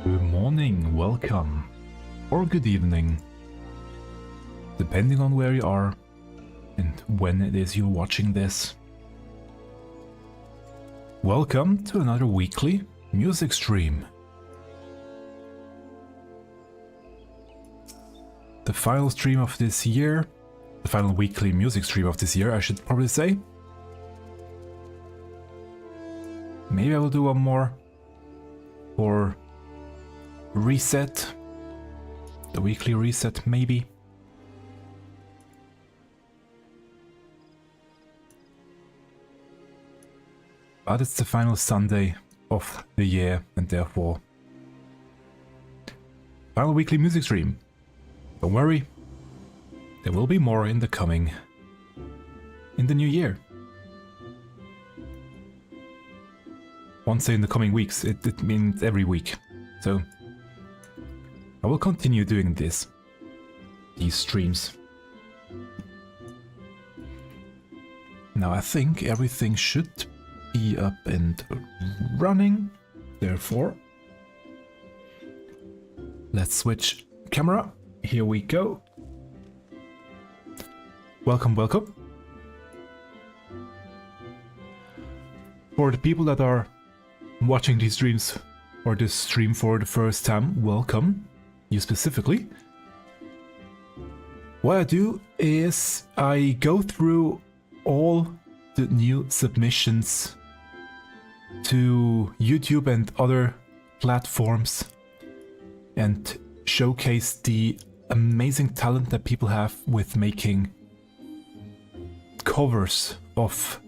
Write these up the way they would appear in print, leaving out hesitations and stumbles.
Good morning, welcome, or good evening, depending on where you are and when it is you're watching this. Welcome to another weekly music stream. The final stream of this year, the final weekly music stream of this year, I should probably say. Maybe I will do one more for reset, the weekly reset maybe. But it's the final Sunday of the year and therefore final weekly music stream. Don't worry, there will be more in the new year. Won't say in the coming weeks, it means every week. So I will continue doing these streams. Now I think everything should be up and running. Therefore, let's switch camera. Here we go. Welcome, welcome. For the people that are watching these streams or this stream for the first time, welcome, you specifically. What I do is I go through all the new submissions to YouTube and other platforms and showcase the amazing talent that people have with making covers of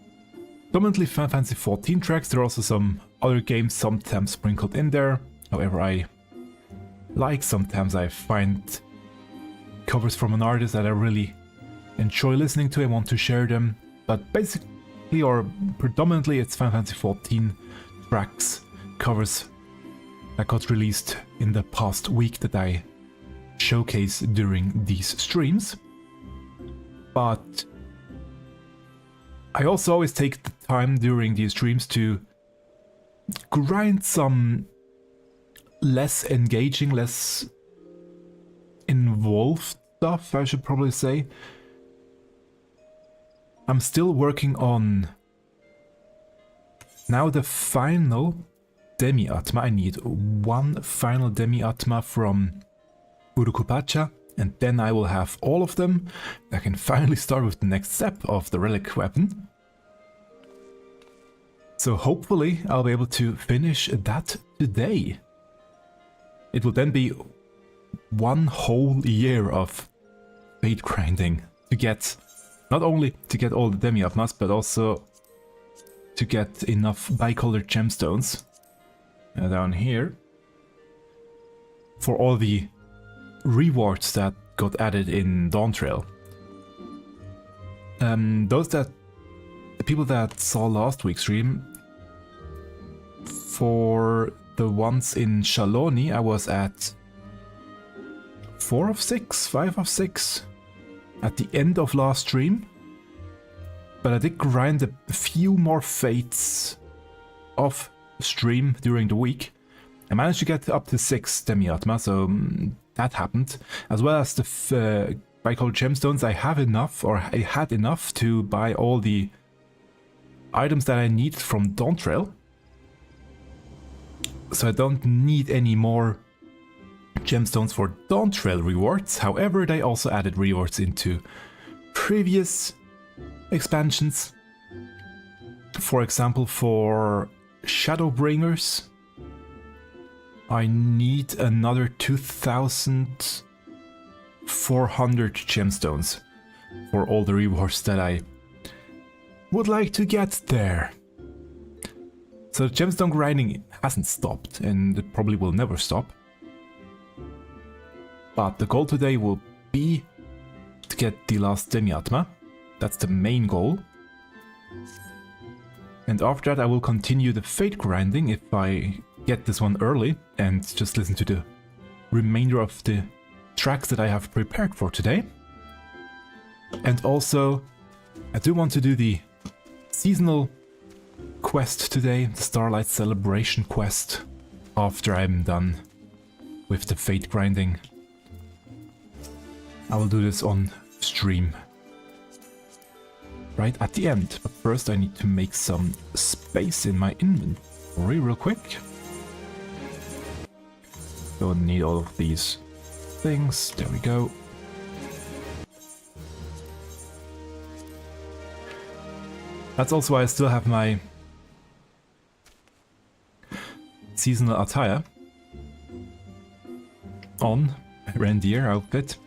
predominantly Final Fantasy XIV tracks. There are also some other games sometimes sprinkled in there. However, sometimes I find covers from an artist that I really enjoy listening to and want to share them. But basically, or predominantly, it's Final Fantasy XIV tracks, covers that got released in the past week that I showcase during these streams. But I also always take the time during these streams to grind some less engaging, less involved stuff, I should probably say. I'm still working on now the final Demiatma. I need one final Demiatma from Urukupacha, and then I will have all of them. I can finally start with the next step of the relic weapon. So hopefully I'll be able to finish that today. It will then be one whole year of fate grinding to get, not only to get all the Demiatmas, but also to get enough bicolored gemstones down here for all the rewards that got added in Dawntrail. The people that saw last week's stream, for the ones in Shaloni, I was at 4 of 6, 5 of 6 at the end of last stream. But I did grind a few more fates off stream during the week. I managed to get up to 6 Demiatma, so that happened. As well as the bicolored gemstones, I have enough, or I had enough to buy all the items that I need from Dawntrail. So I don't need any more gemstones for Dawntrail rewards. However, they also added rewards into previous expansions. For example, for Shadowbringers, I need another 2,400 gemstones for all the rewards that I would like to get there. So gemstone grinding hasn't stopped, and it probably will never stop. But the goal today will be to get the last Demiatma. That's the main goal. And after that I will continue the fate grinding if I get this one early and just listen to the remainder of the tracks that I have prepared for today. And also, I do want to do the seasonal quest today, the Starlight Celebration quest, after I'm done with the fate grinding. I will do this on stream right at the end, but first I need to make some space in my inventory real quick. Don't need all of these things. There we go. That's also why I still have my seasonal attire on, reindeer outfit.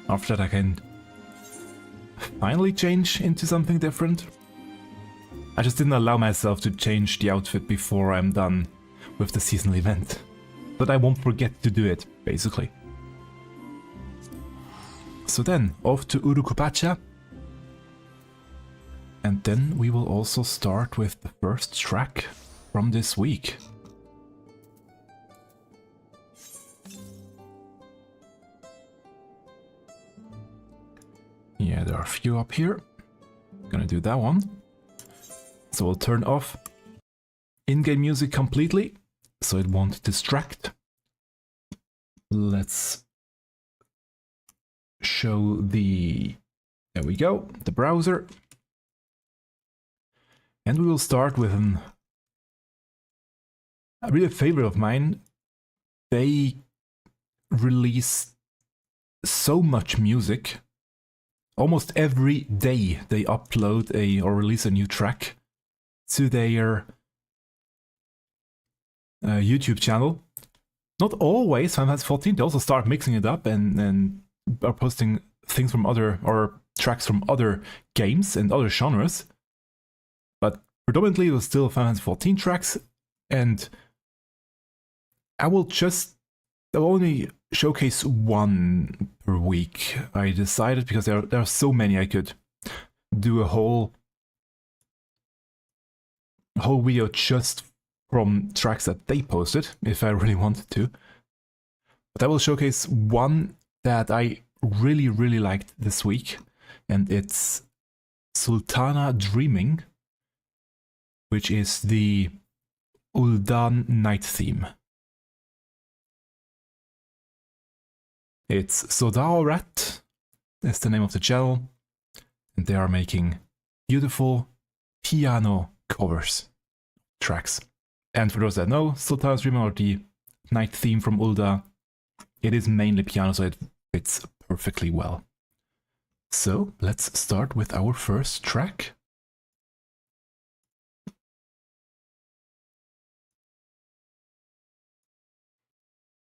After that I can finally change into something different. I just didn't allow myself to change the outfit before I'm done with the seasonal event. But I won't forget to do it, basically. So then, off to Urukupacha. And then we will also start with the first track from this week. Yeah, there are a few up here. Gonna do that one. So we'll turn off in-game music completely, so it won't distract. Let's show the... there we go, the browser. And we will start with a real favorite of mine. They release so much music. Almost every day they upload or release a new track to their YouTube channel. Not always, Final Fantasy 14, they also start mixing it up and are posting things from other, or tracks from other games and other genres. But predominantly it was still Final Fantasy 14 tracks, and I will only showcase one per week. I decided, because there are so many, I could do a whole video just from tracks that they posted, if I really wanted to. But I will showcase one that I really, really liked this week, and it's Sultana Dreaming, which is the Ul'dah night theme. It's Sodaorat, that's the name of the channel, and they are making beautiful piano covers tracks. And for those that know, Sultana Dreaming, or the night theme from Ul'dah, it is mainly piano, so it fits perfectly well. So let's start with our first track.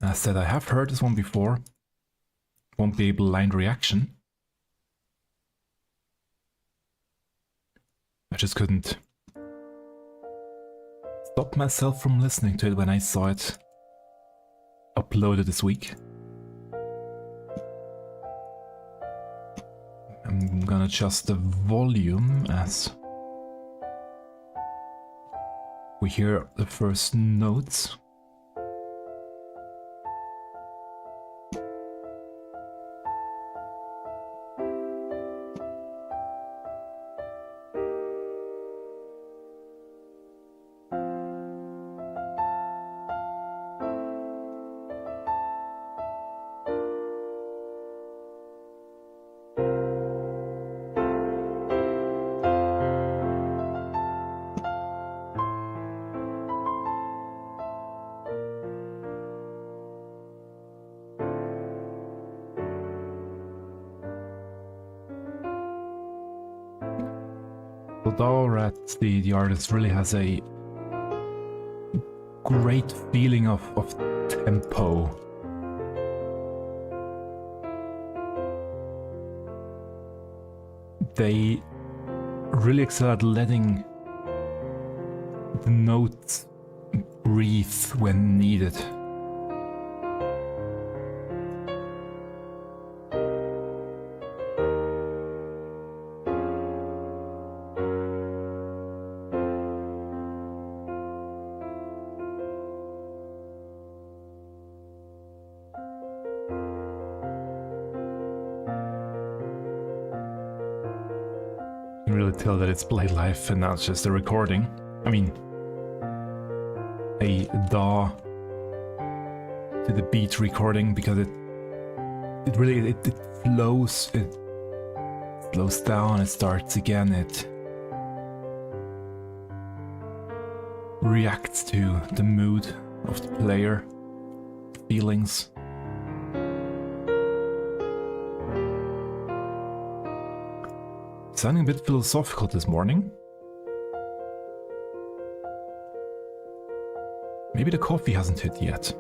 As I said, I have heard this one before. Won't be a blind reaction. I just couldn't stop myself from listening to it when I saw it uploaded this week. I'm gonna adjust the volume as we hear the first notes. Sodaorat, the artist, really has a great feeling of tempo. They really excel at letting the notes breathe when needed. Tell that it's played live and not just a recording. I mean, a DAW to the beat recording because it really flows, it slows down, it starts again, it reacts to the mood of the player, feelings. Sounding a bit philosophical this morning. Maybe the coffee hasn't hit yet.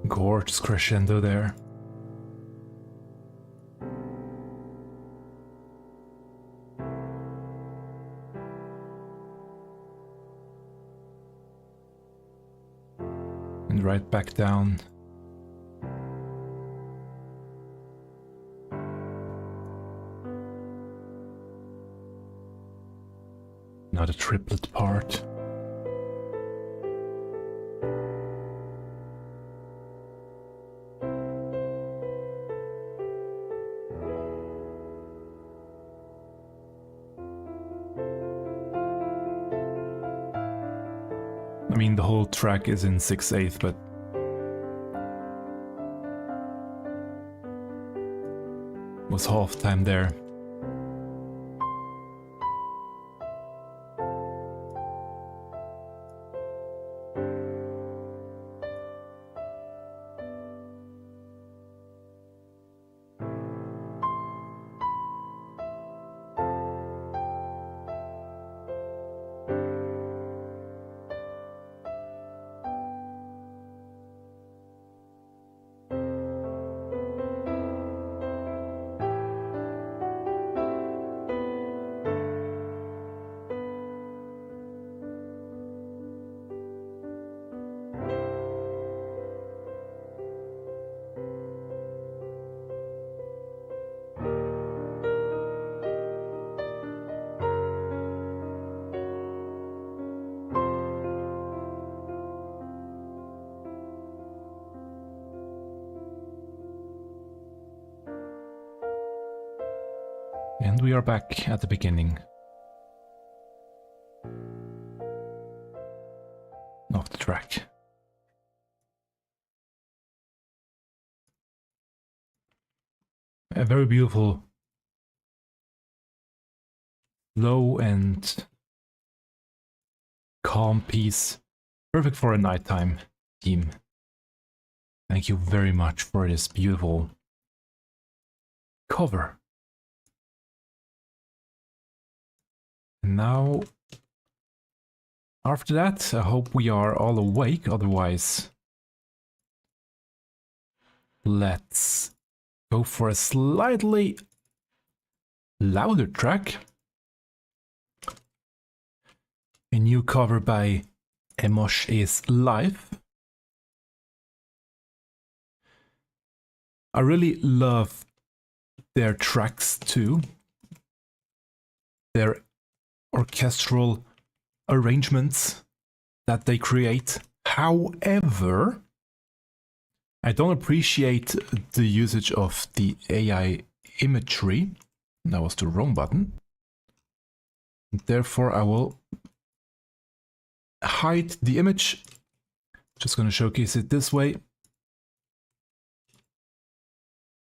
Gorgeous crescendo there. And right back down. Now the triplet part. I mean, the whole track is in 6/8, but was half time there. And we are back at the beginning of the track. A very beautiful, low and calm piece, perfect for a nighttime theme. Thank you very much for this beautiful cover. Now, after that, I hope we are all awake, otherwise let's go for a slightly louder track. A new cover by EmoshisLive. I really love their tracks too. Their orchestral arrangements that they create. However, I don't appreciate the usage of the AI imagery. That was the wrong button. Therefore, I will hide the image. Just going to showcase it this way.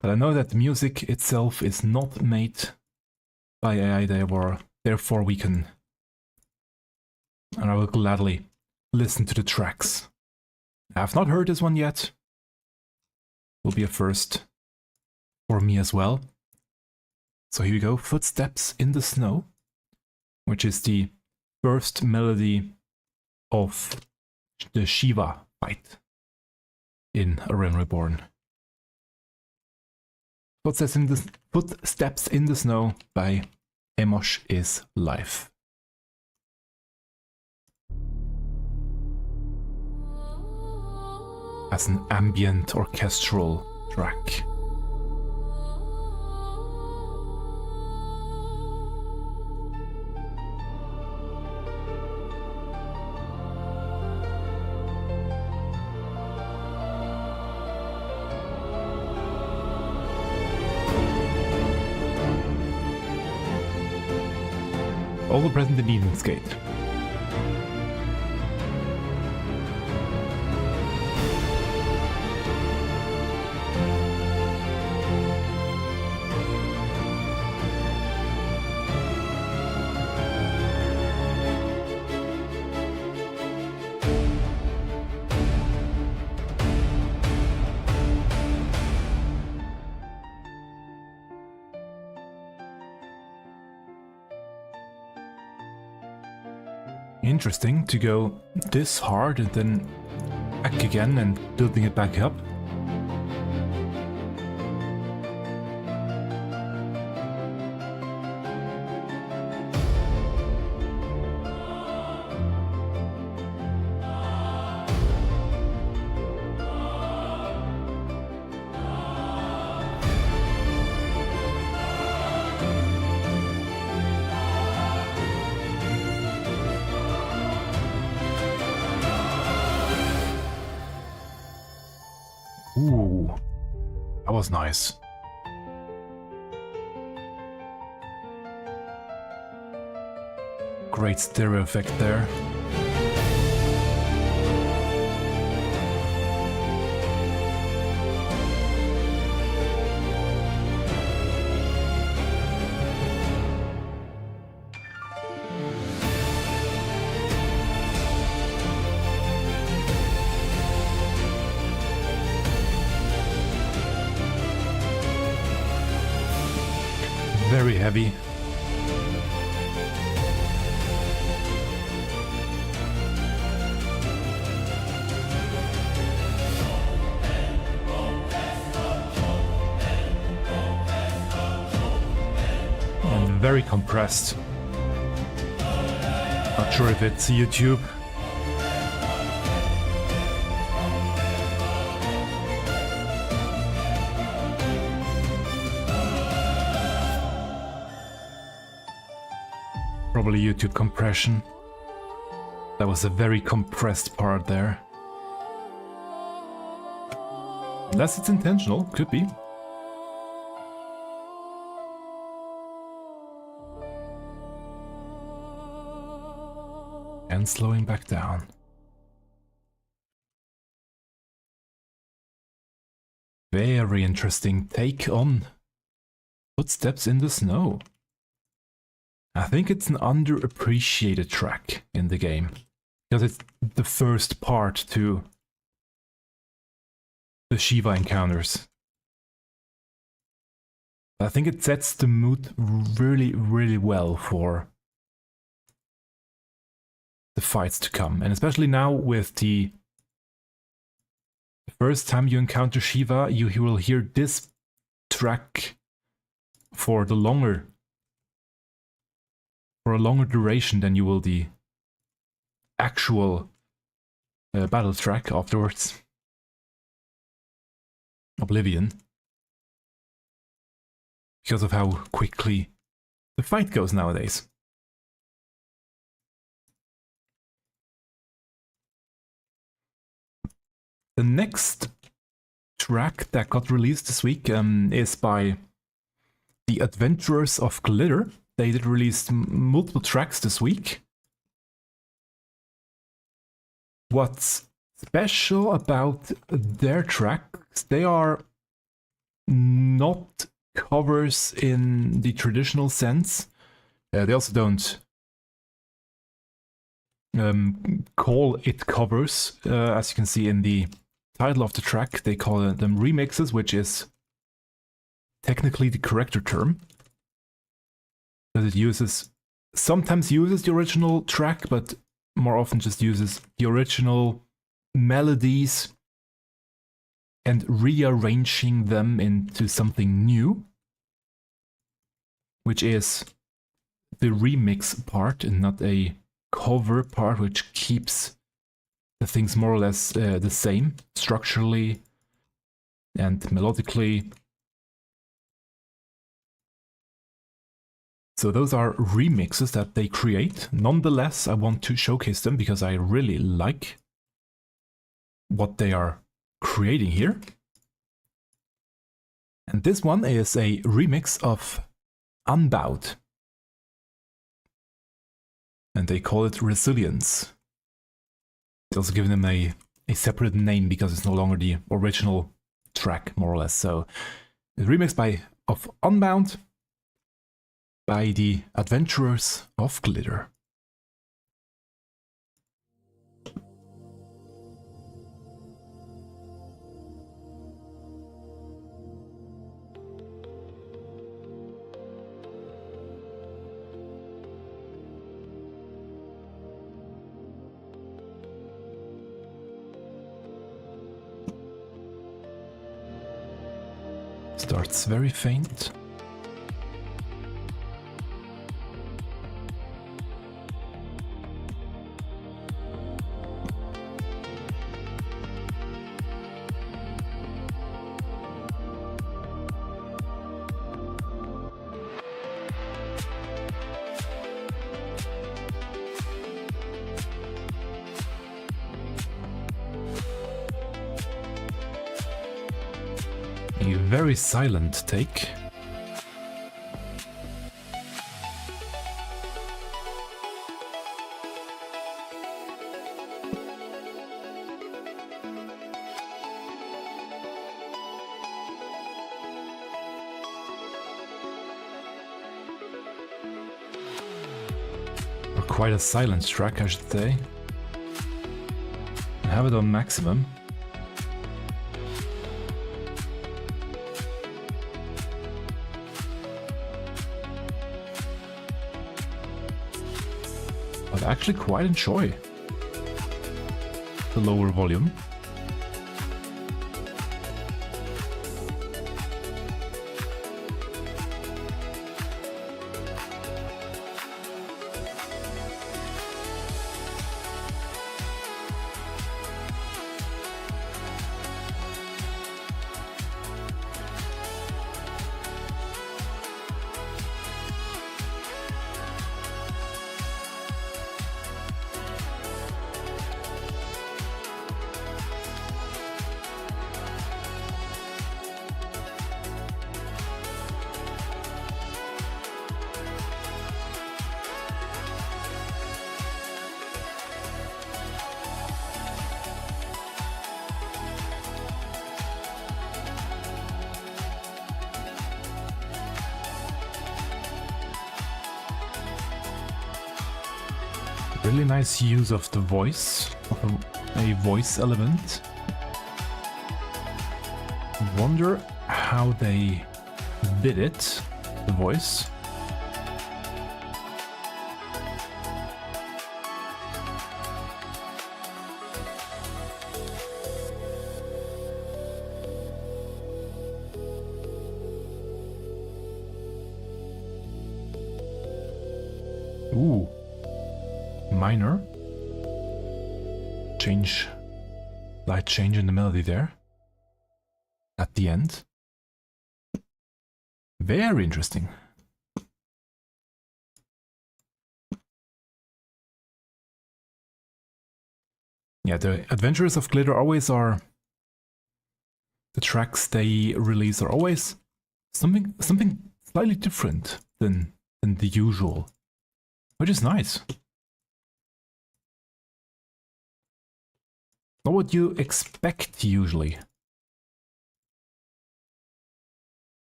But I know that the music itself is not made by AI, therefore we can, and I will gladly listen to the tracks. I have not heard this one yet. Will be a first for me as well. So here we go, Footsteps in the Snow, which is the first melody of the Shiva fight in A Realm Reborn. Footsteps in the Snow by EmoshisLive. As an ambient orchestral track. Also present in Eden's Gate. Interesting to go this hard and then back again and building it back up. Ooh, that was nice. Great stereo effect there. Very heavy. And very compressed. Not sure if it's YouTube. Probably YouTube compression. That was a very compressed part there. Unless it's intentional, could be. And slowing back down. Very interesting take on Footsteps in the Snow. I think it's an underappreciated track in the game, because it's the first part to the Shiva encounters. I think it sets the mood really, really well for the fights to come, and especially now with the first time you encounter Shiva, you will hear this track for a longer duration than you will the actual battle track afterwards. Oblivion. Because of how quickly the fight goes nowadays. The next track that got released this week is by the Adventurers of Glitter. They did release multiple tracks this week. What's special about their tracks, they are not covers in the traditional sense. They also don't call it covers. As you can see in the title of the track, they call them remixes, which is technically the correcter term. Because it sometimes uses the original track, but more often just uses the original melodies and rearranging them into something new, which is the remix part and not a cover part, which keeps the things more or less the same structurally and melodically. So those are remixes that they create. Nonetheless, I want to showcase them because I really like what they are creating here. And this one is a remix of Unbowed. And they call it Resilience. It's also given them a separate name because it's no longer the original track, more or less. So the remix of Unbound by the Adventurers of Glitter. Starts very faint. A very silent take. Or quite a silent track, I should say. I have it on maximum. I actually quite enjoy the lower volume. Really nice use of the voice, of a voice element. Wonder how they did it, the voice. Ooh. Minor light change in the melody there at the end. Very interesting. Yeah, the Adventurers of Glitter always are, the tracks they release are always something slightly different than the usual, which is nice. Not what you expect usually.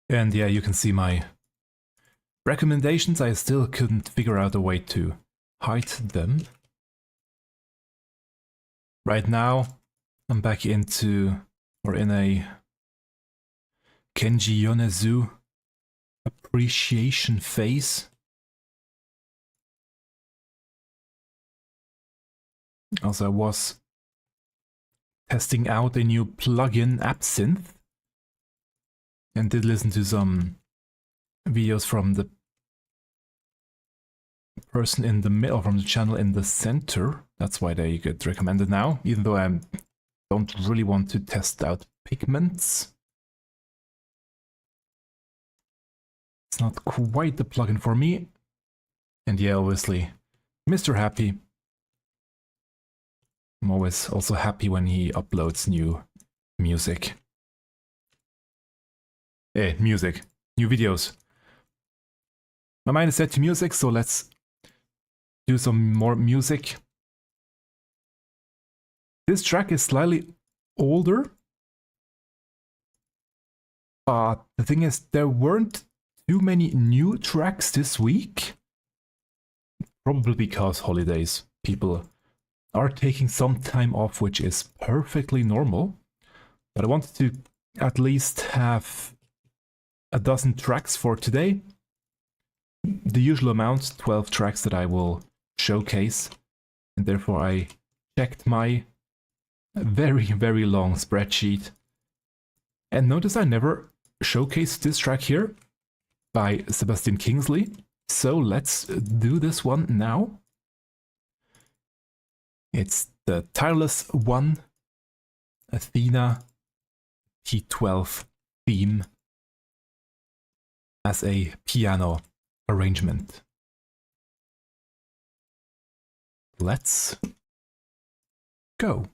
And yeah, you can see my recommendations. I still couldn't figure out a way to hide them. Right now, I'm back into, or in a Kenji Yonezu appreciation phase. Also, I was testing out a new plugin, Absinthe, and did listen to some videos from the person in the middle, from the channel in the center. That's why they get recommended now, even though I don't really want to test out pigments. It's not quite the plugin for me. And yeah, obviously, Mr. Happy. I'm always also happy when he uploads new music. Music. New videos. My mind is set to music, so let's do some more music. This track is slightly older. But the thing is, there weren't too many new tracks this week. Probably because holidays. People are taking some time off, which is perfectly normal. But I wanted to at least have a dozen tracks for today. The usual amount, 12 tracks that I will showcase. And therefore I checked my very, very long spreadsheet. And notice I never showcased this track here by Sebastian Kingsley. So let's do this one now. It's the Tireless 1 Athena T12 theme as a piano arrangement. Let's go.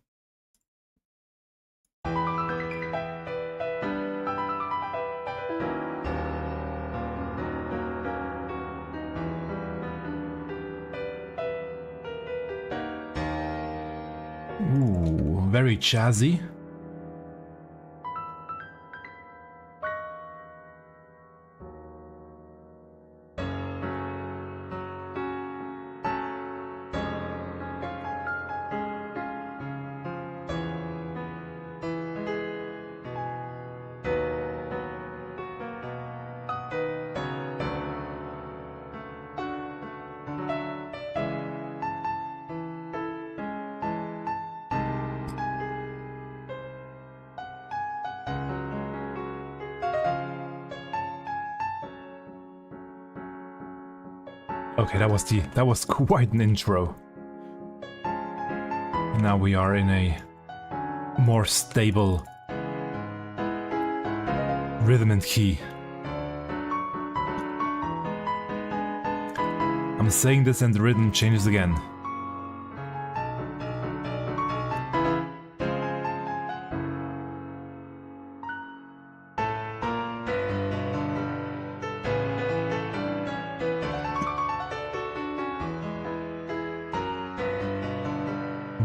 Ooh, very jazzy. Okay, that was quite an intro. Now we are in a more stable rhythm and key. I'm saying this and the rhythm changes again.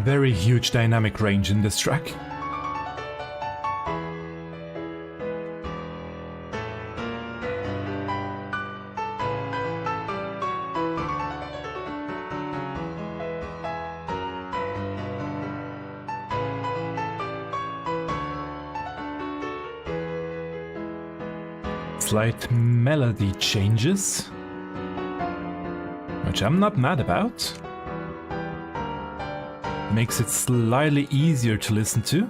Very huge dynamic range in this track. Slight melody changes, which I'm not mad about. Makes it slightly easier to listen to.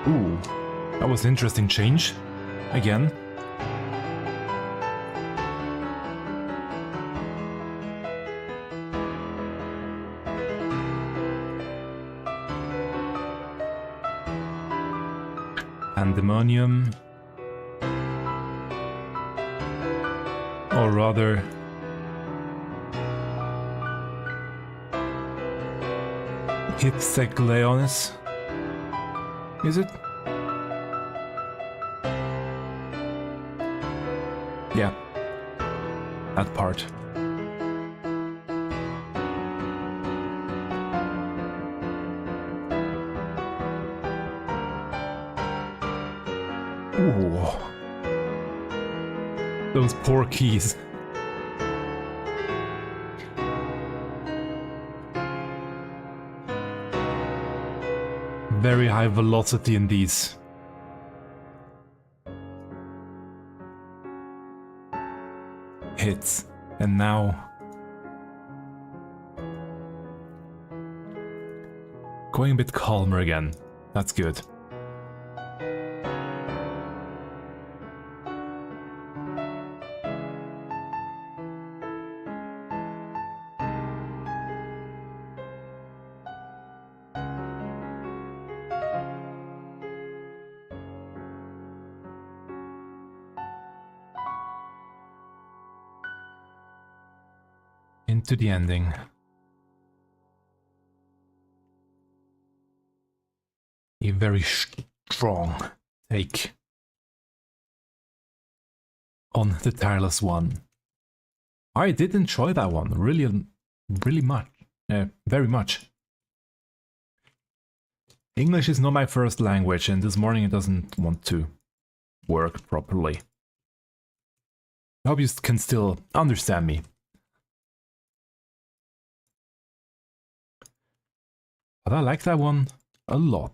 Ooh, that was an interesting change. Again. Pandemonium. Or rather... Hipsegleonis. Is it? Yeah, that part. Ooh. Those poor keys. Very high velocity in these. Hits. And now going a bit calmer again. That's good. Into the ending. A very strong take on the Tireless one. I did enjoy that one really much. Very much. English is not my first language, and this morning it doesn't want to work properly. I hope you can still understand me. But I like that one a lot.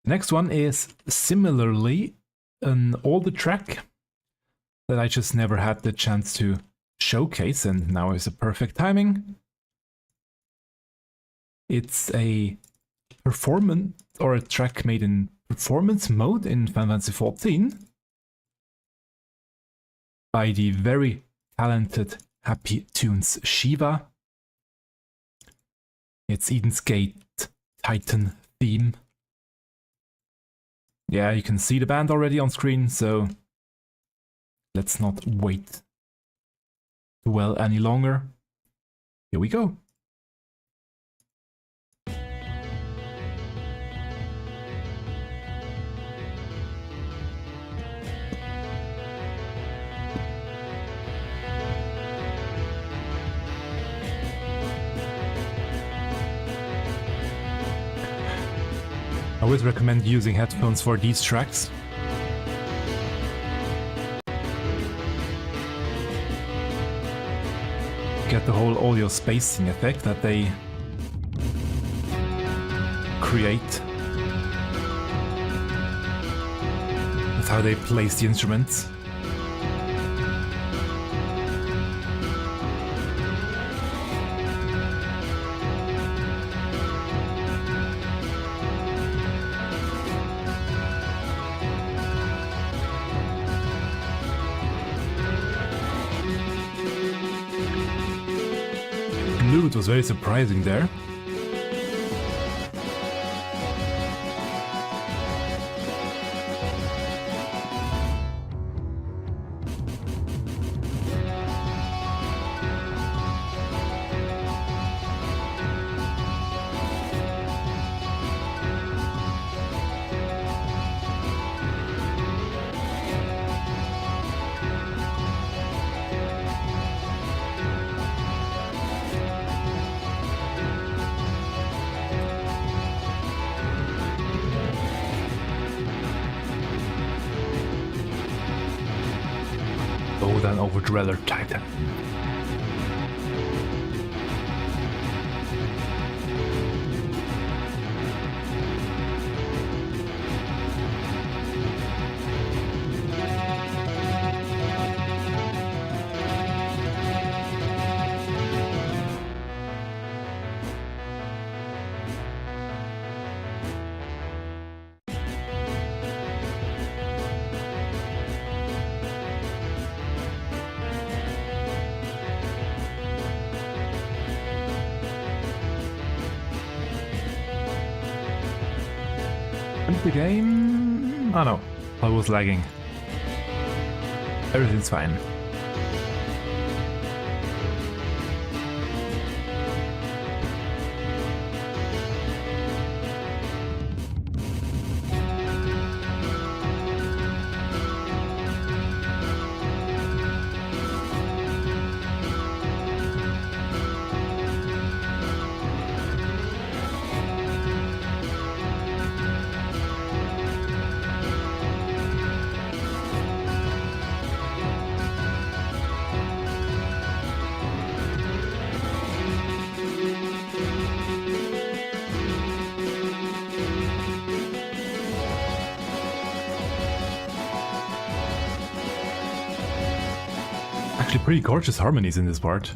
The next one is similarly an older track that I just never had the chance to showcase, and now is a perfect timing. It's a performance, or a track made in performance mode in Final Fantasy XIV by the very talented Happy Tunes Shiva. It's Eden's Gate Titan theme. Yeah, you can see the band already on screen, so let's not wait to dwell any longer. Here we go. I always recommend using headphones for these tracks. Get the whole audio spacing effect that they create with how they place the instruments. It was very surprising there. Than over Dreller Titan. The game... Oh no, I was lagging. Everything's fine. Actually pretty gorgeous harmonies in this part.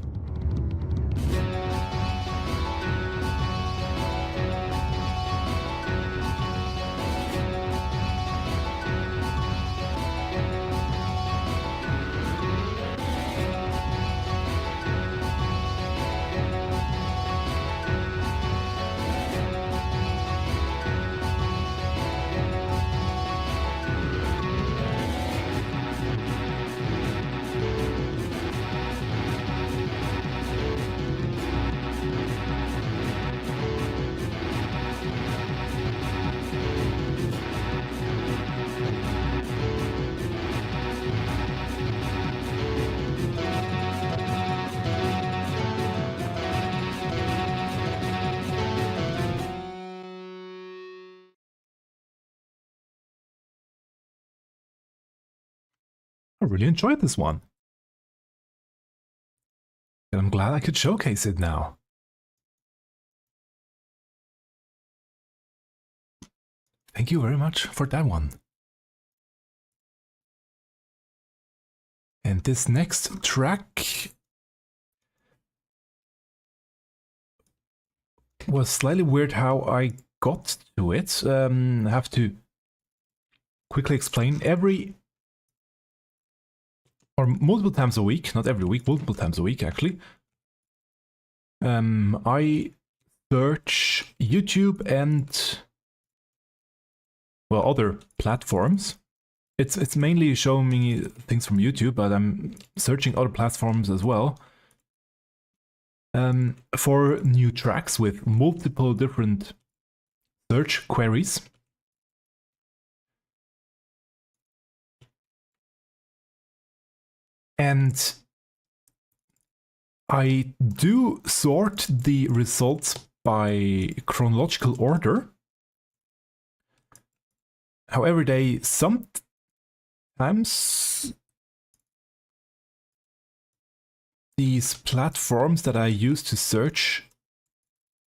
I really enjoyed this one. And I'm glad I could showcase it now. Thank you very much for that one. And this next track was slightly weird how I got to it. I have to quickly explain. Multiple times a week, not every week, multiple times a week actually, I search YouTube and, well, other platforms. It's mainly showing me things from YouTube, but I'm searching other platforms as well for new tracks with multiple different search queries. And I do sort the results by chronological order. However, they sometimes these platforms that I use to search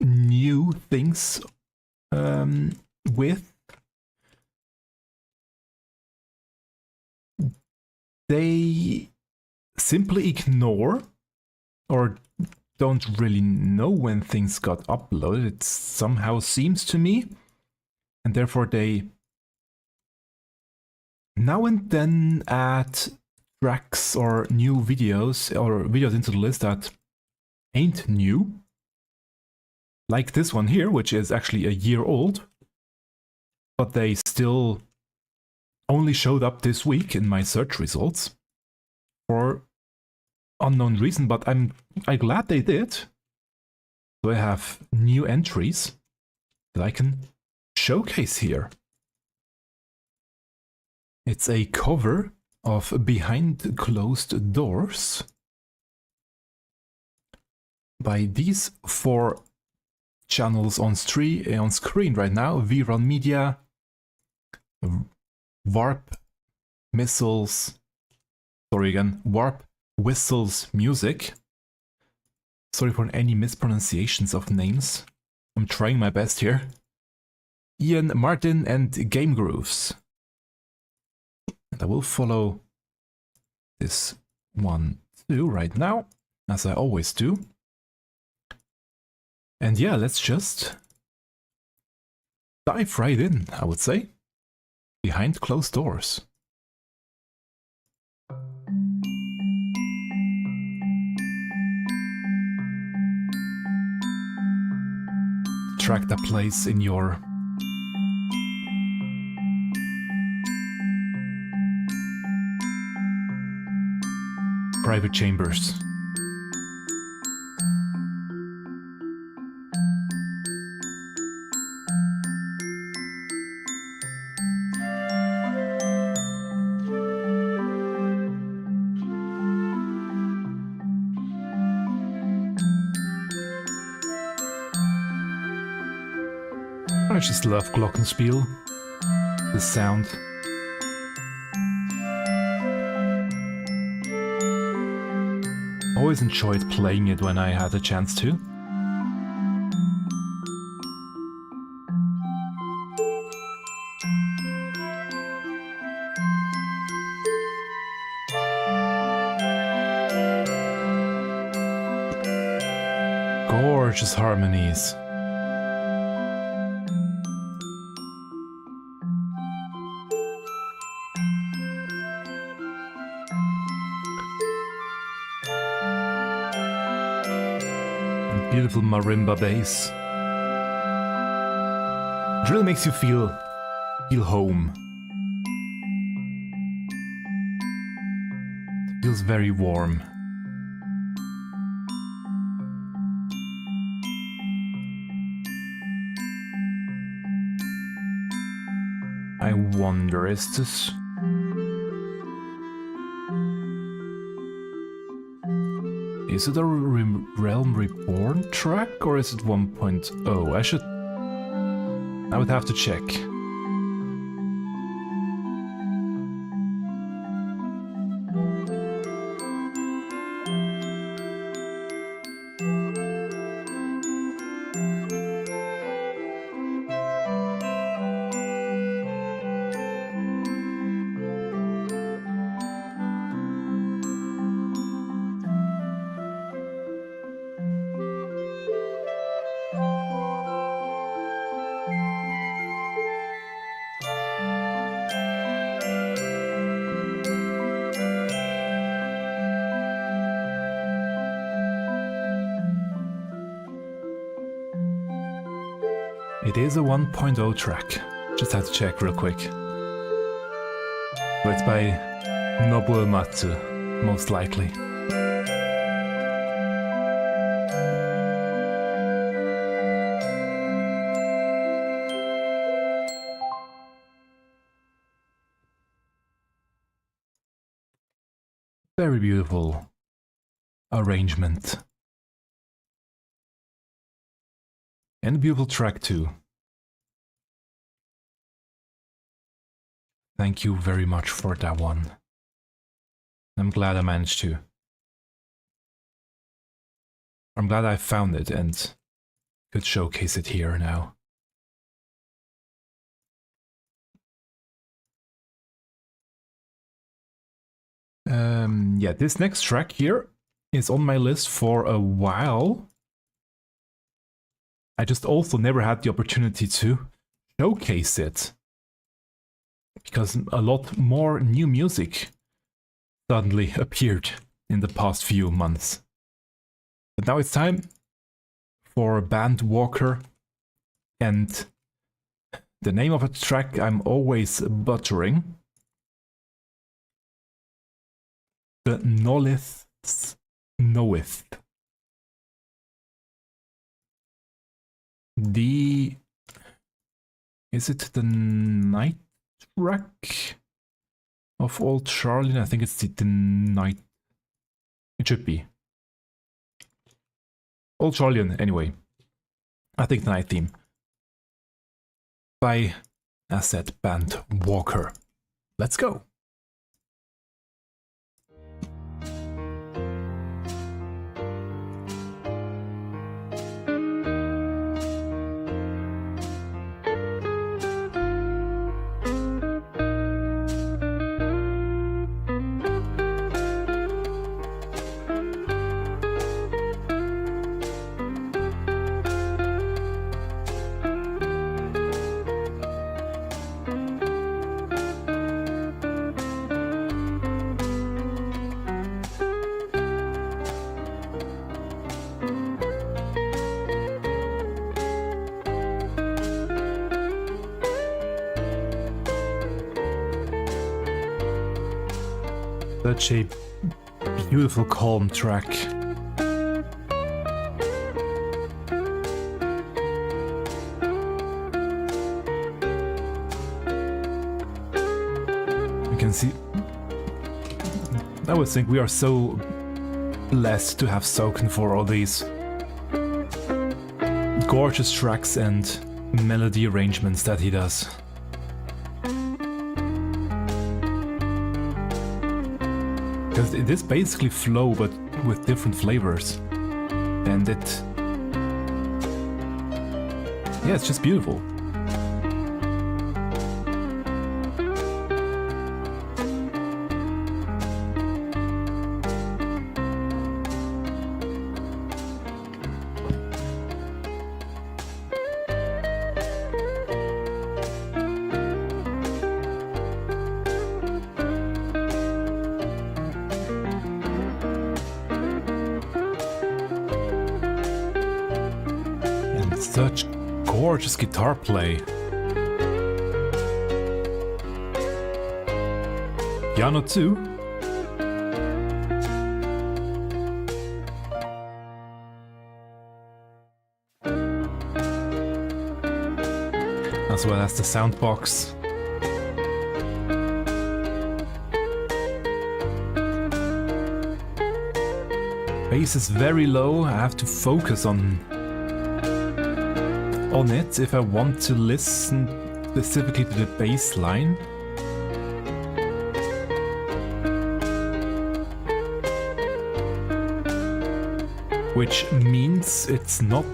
new things with, they simply ignore or don't really know when things got uploaded. It somehow seems to me, and therefore they now and then add tracks or new videos or videos into the list that ain't new, like this one here, which is actually a year old, but they still only showed up this week in my search results for unknown reason, but I'm glad they did. So I have new entries that I can showcase here. It's a cover of Behind Closed Doors by these 4 channels on screen right now: V-Run Media, Warp Whistles Music. Sorry for any mispronunciations of names. I'm trying my best here. Ian, Martyn, and GameGrooves. And I will follow this one too right now, as I always do. And yeah, let's just dive right in, I would say. Behind Closed Doors. Track that plays in your private chambers. I just love Glockenspiel, the sound. Always enjoyed playing it when I had a chance to. Gorgeous harmonies. And beautiful marimba bass. It really makes you feel home. It feels very warm. I wonder, is this... Is it a Realm Reborn track or is it 1.0? I would have to check. It is a 1.0 track. Just have to check real quick. But it's by Demiatma, most likely. Very beautiful arrangement. And a beautiful track too. Thank you very much for that one. I'm glad I managed to. I'm glad I found it and could showcase it here now. Yeah, this next track here is on my list for a while. I just also never had the opportunity to showcase it. Because a lot more new music suddenly appeared in the past few months. But now it's time for BANDWALKER, and the name of a track I'm always butchering. The Knoweth. Is it the night track of Old Charlie? I think it's the night. It should be Old Charlie anyway. I think the night theme by, as said, BANDWALKER. Let's go. Such a beautiful, calm track. You can see. I would think we are so blessed to have Soken for all these gorgeous tracks and melody arrangements that he does. Because it is basically flow, but with different flavors. And it... yeah, it's just beautiful. Such gorgeous guitar play. Piano too. As well as the soundbox. Bass is very low. I have to focus on it if I want to listen specifically to the bass line. Which means it's not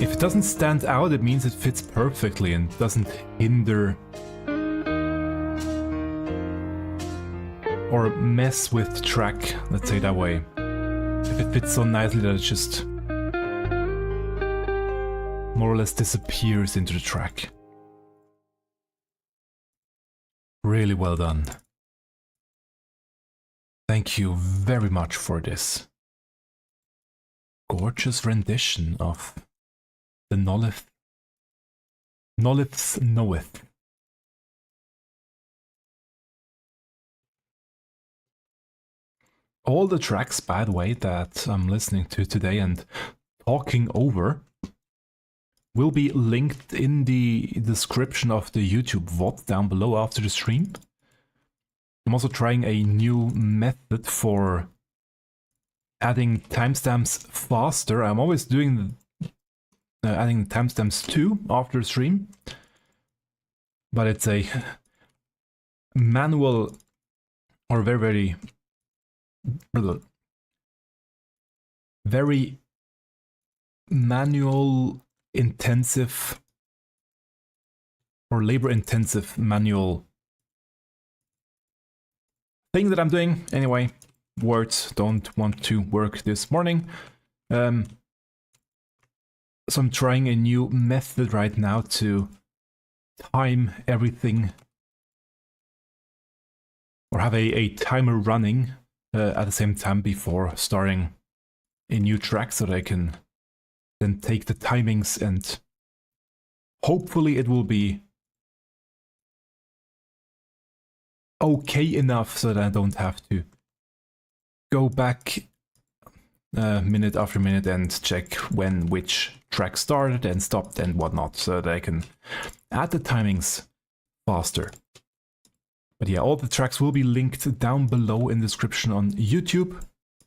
if it doesn't stand out, it means it fits perfectly and doesn't hinder or mess with the track, let's say that way. If it fits so nicely that it just more or less disappears into the track. Really well done. Thank you very much for this gorgeous rendition of the Knoweth's Knoweth. All the tracks, by the way, that I'm listening to today and talking over will be linked in the description of the YouTube VOD down below after the stream. I'm also trying a new method for adding timestamps faster. I'm always doing adding timestamps too after the stream, but it's a manual or very manual intensive or labor intensive manual thing that I'm doing. Anyway, words don't want to work this morning. So I'm trying a new method right now to time everything or have a timer running at the same time before starting a new track so that I can then take the timings and hopefully it will be okay enough so that I don't have to go back minute after minute and check when which track started and stopped and whatnot, so that I can add the timings faster. But yeah, all the tracks will be linked down below in the description on YouTube.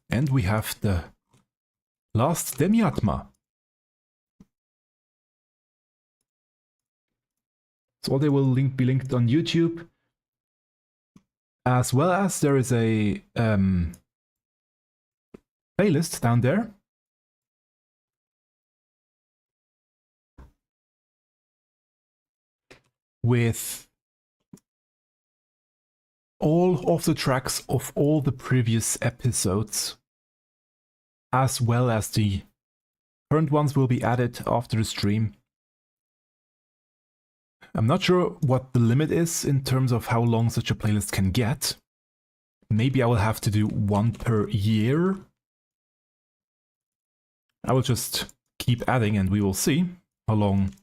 And we have the last Demiatma. So all they will be linked on YouTube. As well as there is a playlist down there. With all of the tracks of all the previous episodes, as well as the current ones will be added after the stream. I'm not sure what the limit is in terms of how long such a playlist can get. Maybe I will have to do one per year. I will just keep adding and we will see how long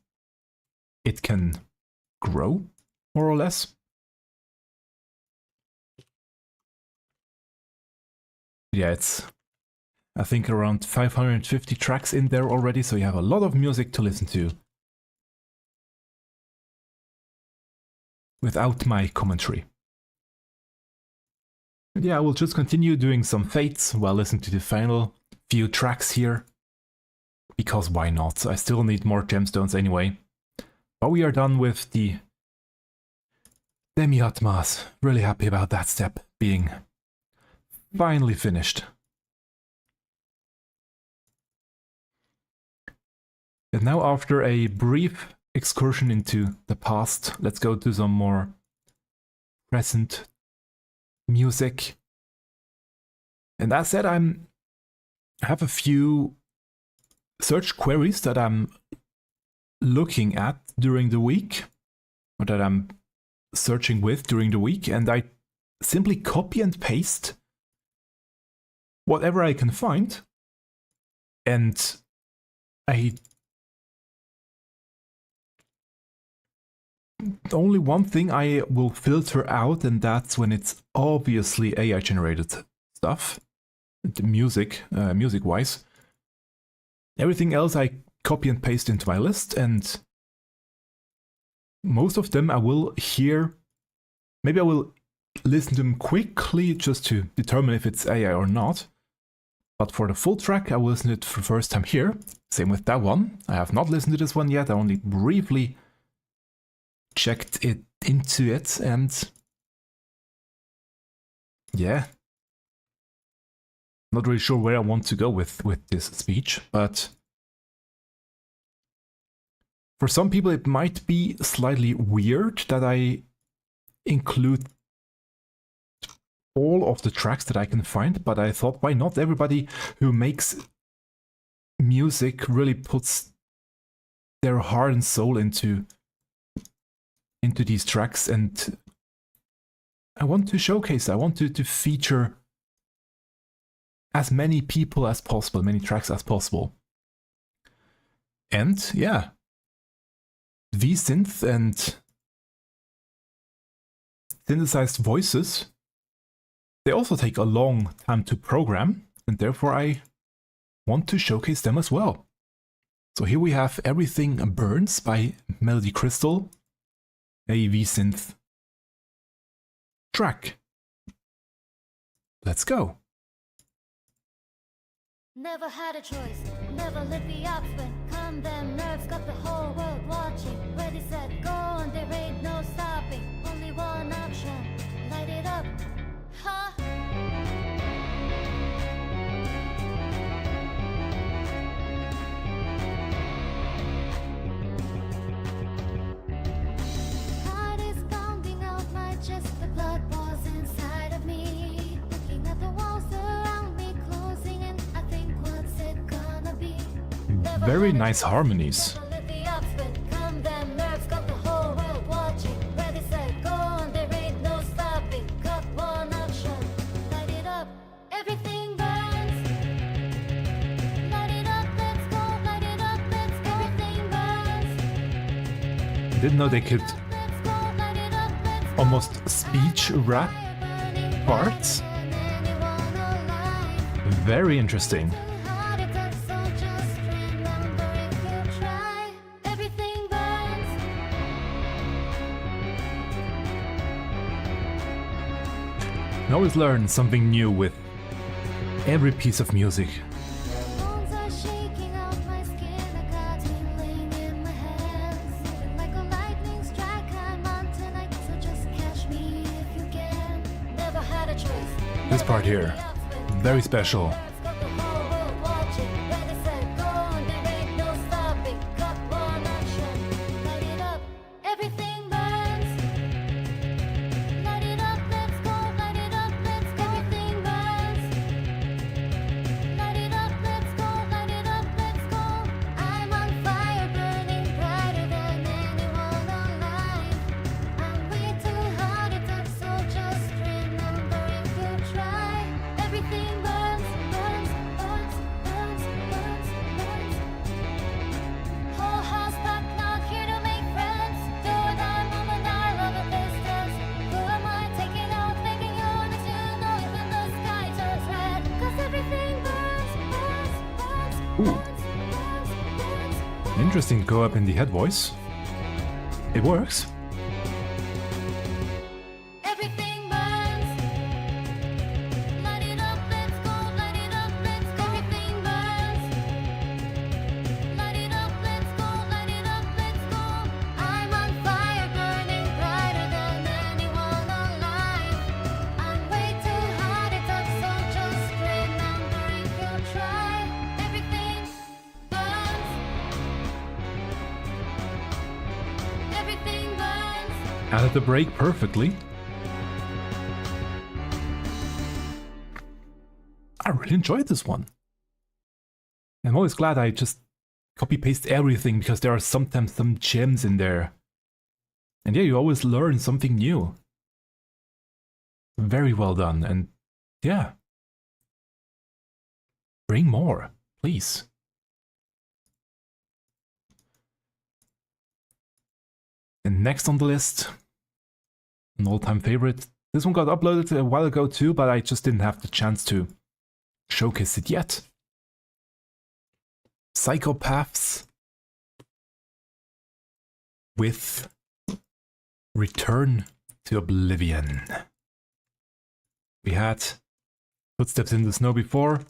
it can grow, more or less. Yeah, it's, I think, around 550 tracks in there already, so you have a lot of music to listen to. Without my commentary. And yeah, I will just continue doing some fates while listening to the final few tracks here. Because why not? I still need more gemstones anyway. But we are done with the Demiatmas. Really happy about that step being finally finished. And now, after a brief excursion into the past, let's go to some more present music. And as said, I have a few search queries that I'm looking at during the week, or that I'm searching with during the week, and I simply copy and paste whatever I can find. And only one thing I will filter out, and that's when it's obviously AI generated stuff, the music-wise. Everything else I copy and paste into my list, and most of them I will hear. Maybe I will listen to them quickly just to determine if it's AI or not. But for the full track, I will listen to it for the first time here. Same with that one. I have not listened to this one yet. I only briefly checked into it, and yeah. Not really sure where I want to go with this speech, but for some people it might be slightly weird that I include all of the tracks that I can find, but I thought, why not? Everybody who makes music really puts their heart and soul into these tracks, and I want to showcase, I want to feature as many people as possible, many tracks as possible. And yeah, V-synth and synthesized voices, they also take a long time to program, and therefore I want to showcase them as well. So here we have Everything Burns by MelodyCrystel, a V-synth track. Let's go. Never had a choice, never lit the ops when calm them nerves, got the whole world watching. Ready, set, go, and there ain't no stopping. Only one option, light it up, huh? Heart is pounding out my chest, the blood pours inside of me. Looking at the walls around me, closing in. Very nice harmonies. Didn't know they could almost speech rap parts. Very interesting. I always learn something new with every piece of music. This part here, very special. Interesting go up in the head voice. It works. Added the break perfectly. I really enjoyed this one. I'm always glad I just copy-paste everything, because there are sometimes some gems in there. And yeah, you always learn something new. Very well done, and yeah. Bring more, please. And next on the list, an all-time favorite. This one got uploaded a while ago too, but I just didn't have the chance to showcase it yet. PSYCHOPATHS with Return to Oblivion. We had Footsteps in the Snow before.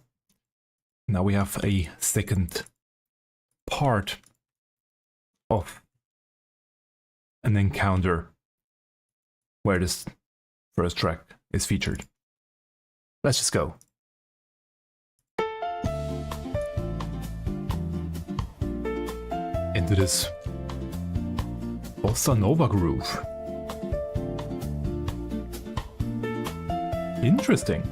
Now we have a second part of an encounter where this first track is featured. Let's just go. Into this bossa nova groove. Interesting.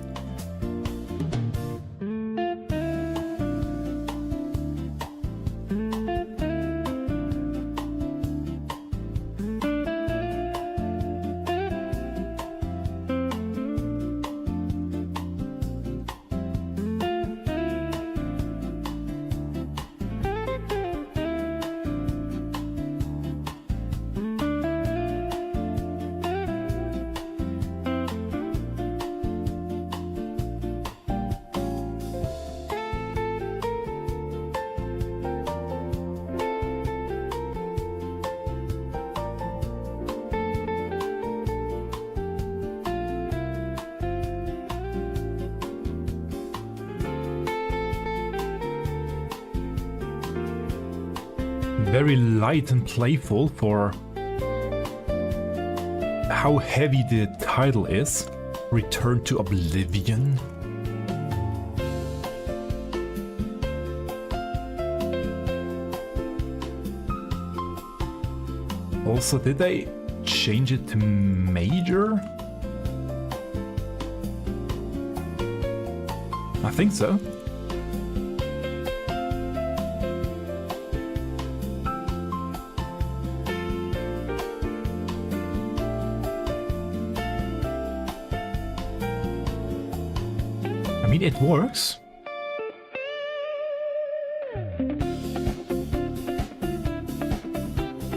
Very light and playful for how heavy the title is. Return to Oblivion. Also, did they change it to major? I think so. I mean, it works.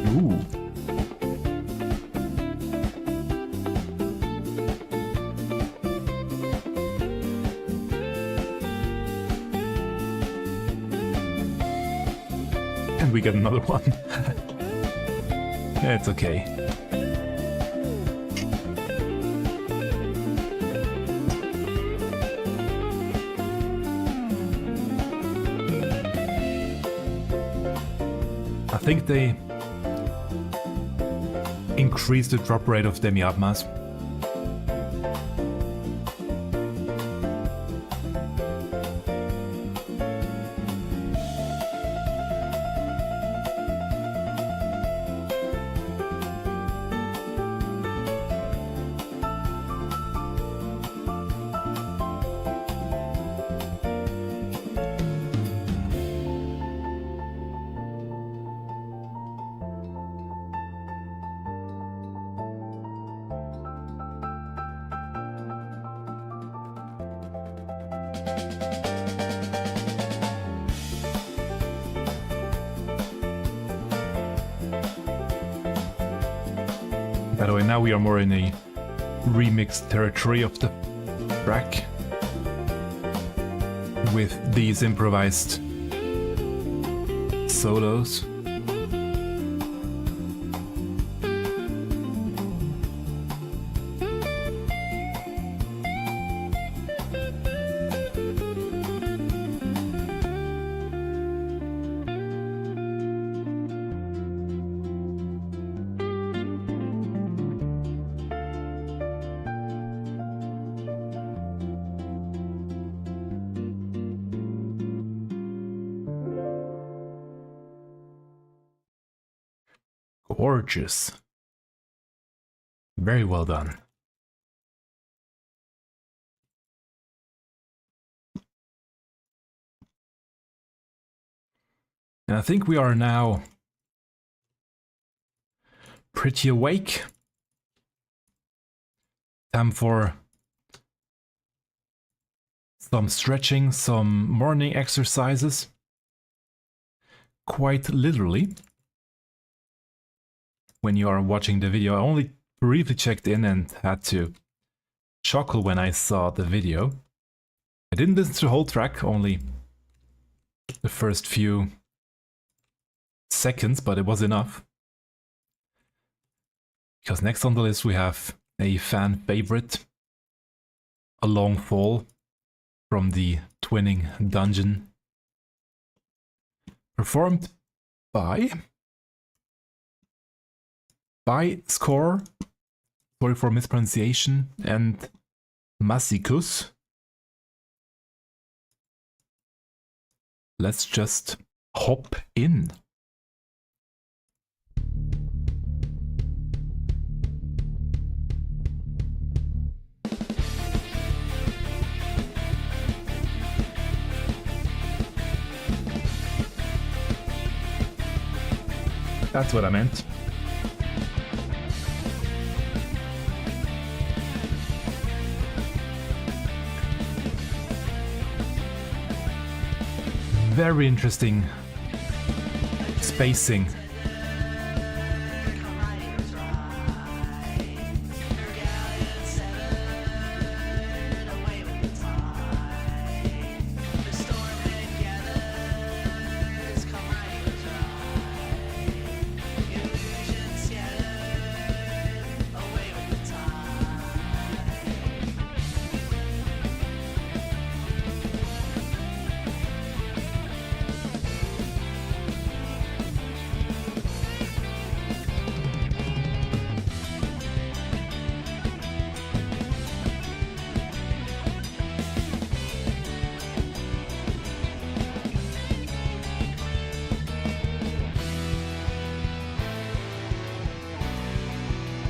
Ooh. And we get another one. It's okay. I think they increased the drop rate of Demiatmas. By the way, now we are more in a remix territory of the track with these improvised solos. Gorgeous. Very well done. And I think we are now pretty awake. Time for some stretching, some morning exercises. Quite literally. When you are watching the video, I only briefly checked in and had to chuckle when I saw the video. I didn't listen to the whole track, only the first few seconds, but it was enough. Because next on the list we have a fan favorite, A Long Fall from the Twinning Dungeon, performed by Score, sorry for mispronunciation, and Masikus. Let's just hop in. That's what I meant. Very interesting spacing.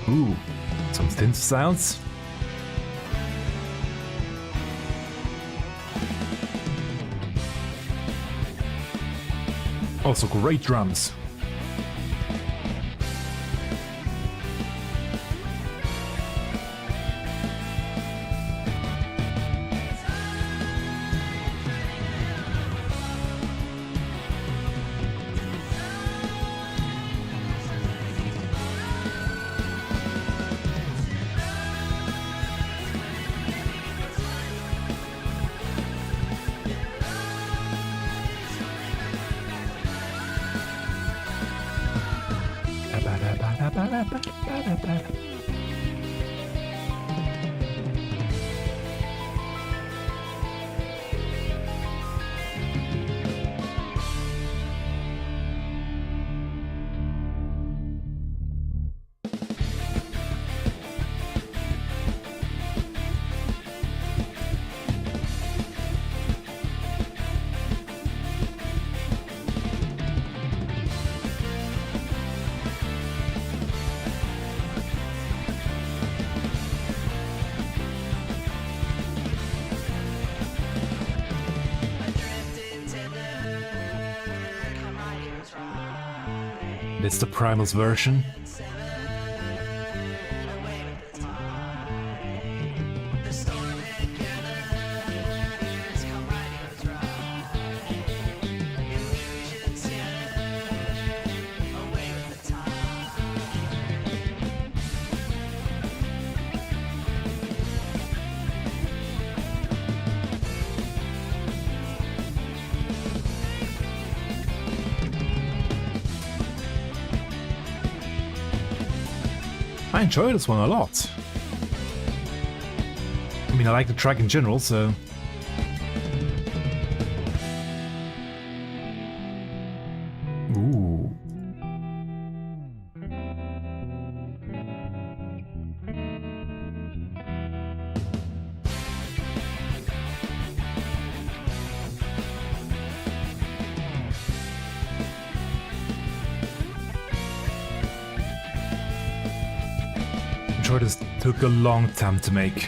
Ooh, some synth sounds. Also great drums. It's the Primal's version. I enjoy this one a lot. I mean, I like the track in general, so... Ooh. This took a long time to make.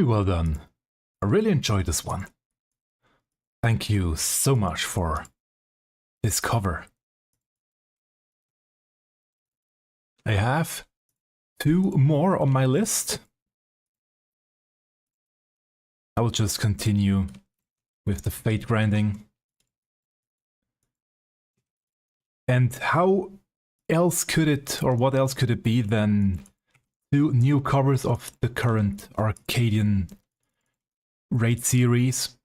Very well done. I really enjoyed this one. Thank you so much for this cover. I have 2 more on my list. I will just continue with the fate grinding. And how else could it, or what else could it be than 2 new covers of the current Arcane raid series?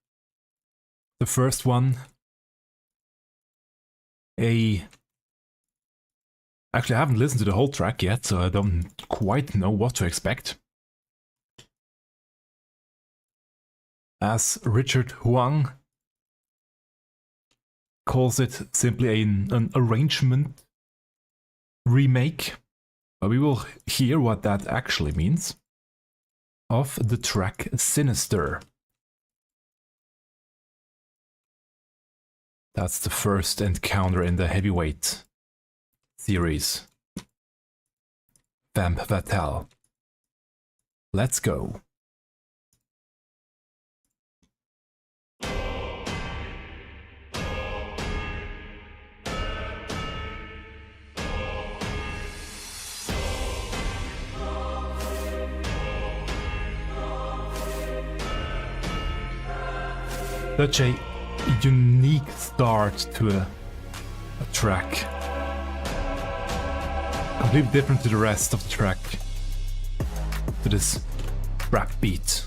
The first one, actually I haven't listened to the whole track yet, so I don't quite know what to expect. As Richard Huang calls it, simply an arrangement remake, but we will hear what that actually means, of the track Sinister. That's the first encounter in the heavyweight series. Vamp Fatale. Let's go. Such a unique start to a track. Completely different to the rest of the track. To this rap beat.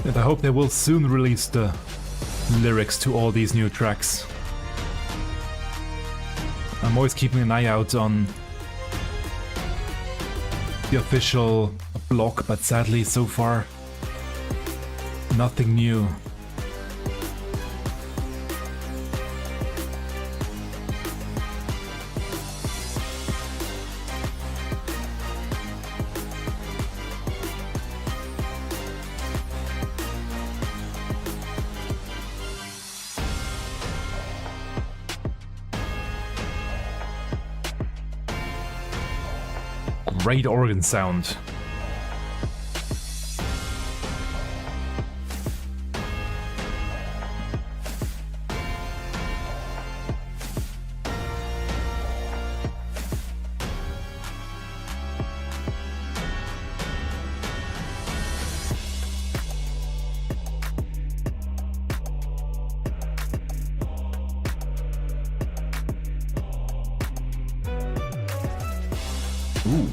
And I hope they will soon release the lyrics to all these new tracks. I'm always keeping an eye out on the official blog, but sadly so far nothing new. Great organ sound. Ooh.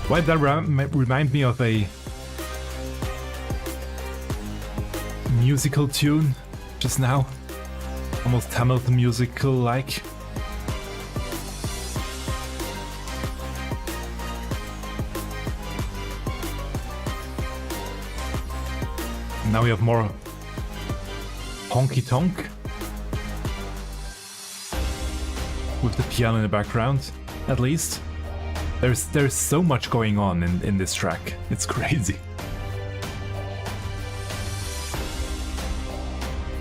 Why did that remind me of a musical tune just now? Almost Hamilton musical-like. Now we have more honky-tonk with the piano in the background, at least. There's so much going on in this track. It's crazy.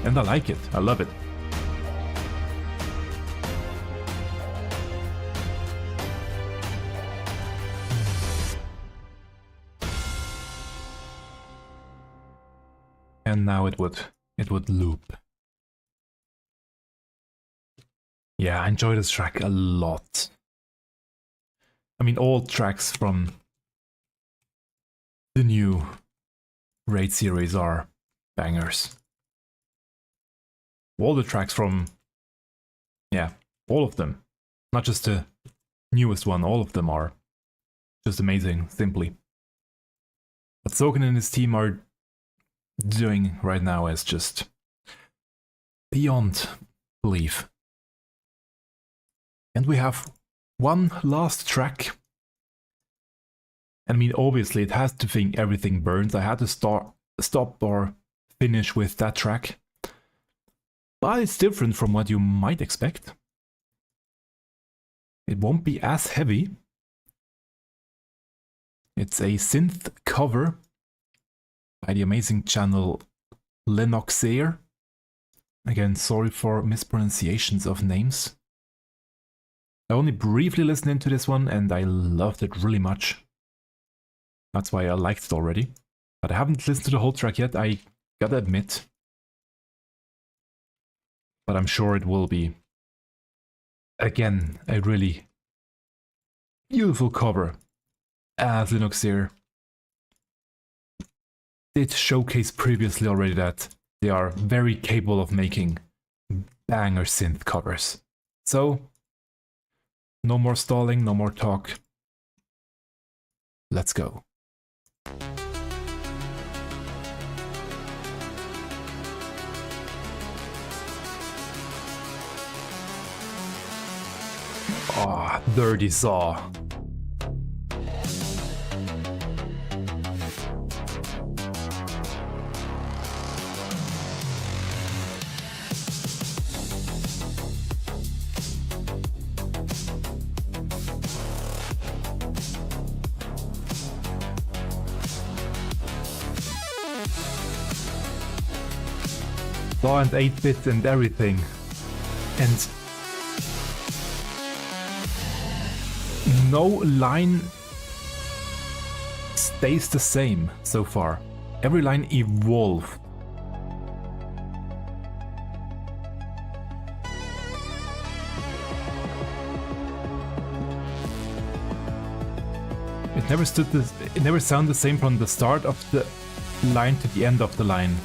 And I like it. I love it. And now it would loop. Yeah, I enjoy this track a lot. I mean, all tracks from the new Raid series are bangers. All the tracks from, yeah, all of them. Not just the newest one, all of them are just amazing, simply. What Soken and his team are doing right now is just beyond belief. And we have one last track. I mean, obviously it has to think everything burns. I had to stop or finish with that track. But it's different from what you might expect. It won't be as heavy. It's a synth cover by the amazing channel Lenoxseer. Again, sorry for mispronunciations of names. I only briefly listened into this one and I loved it really much. That's why I liked it already. But I haven't listened to the whole track yet, I gotta admit. But I'm sure it will be, again, a really beautiful cover, as Lenoxseer did showcase previously already that they are very capable of making banger synth covers. So, no more stalling, no more talk. Let's go. Ah, Dirty Saw. Saw and 8-bit and everything. And no line stays the same so far. Every line evolved. It never sounded the same from the start of the line to the end of the line.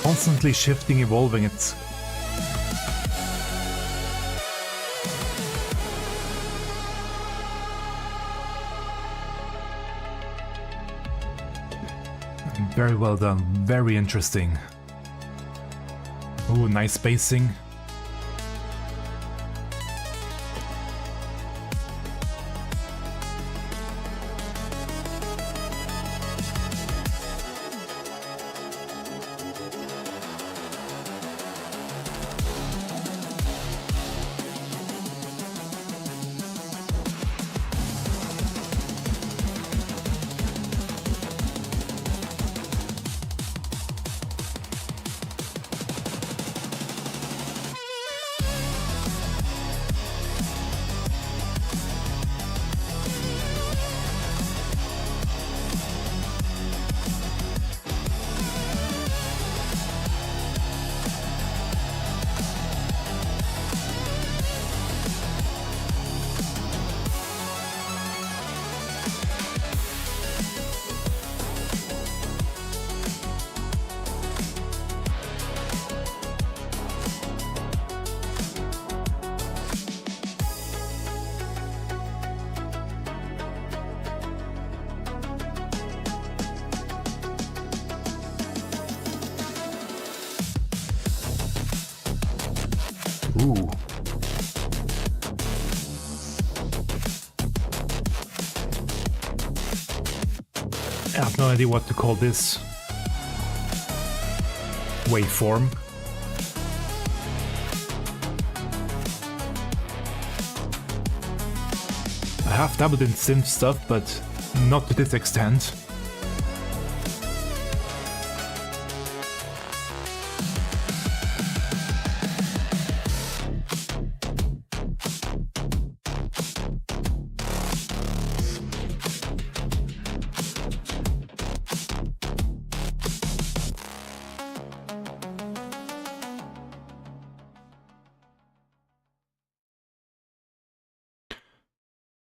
Constantly shifting, evolving. It's very well done, very interesting. Ooh, nice spacing. I have no idea what to call this waveform. I have dabbled in synth stuff, but not to this extent.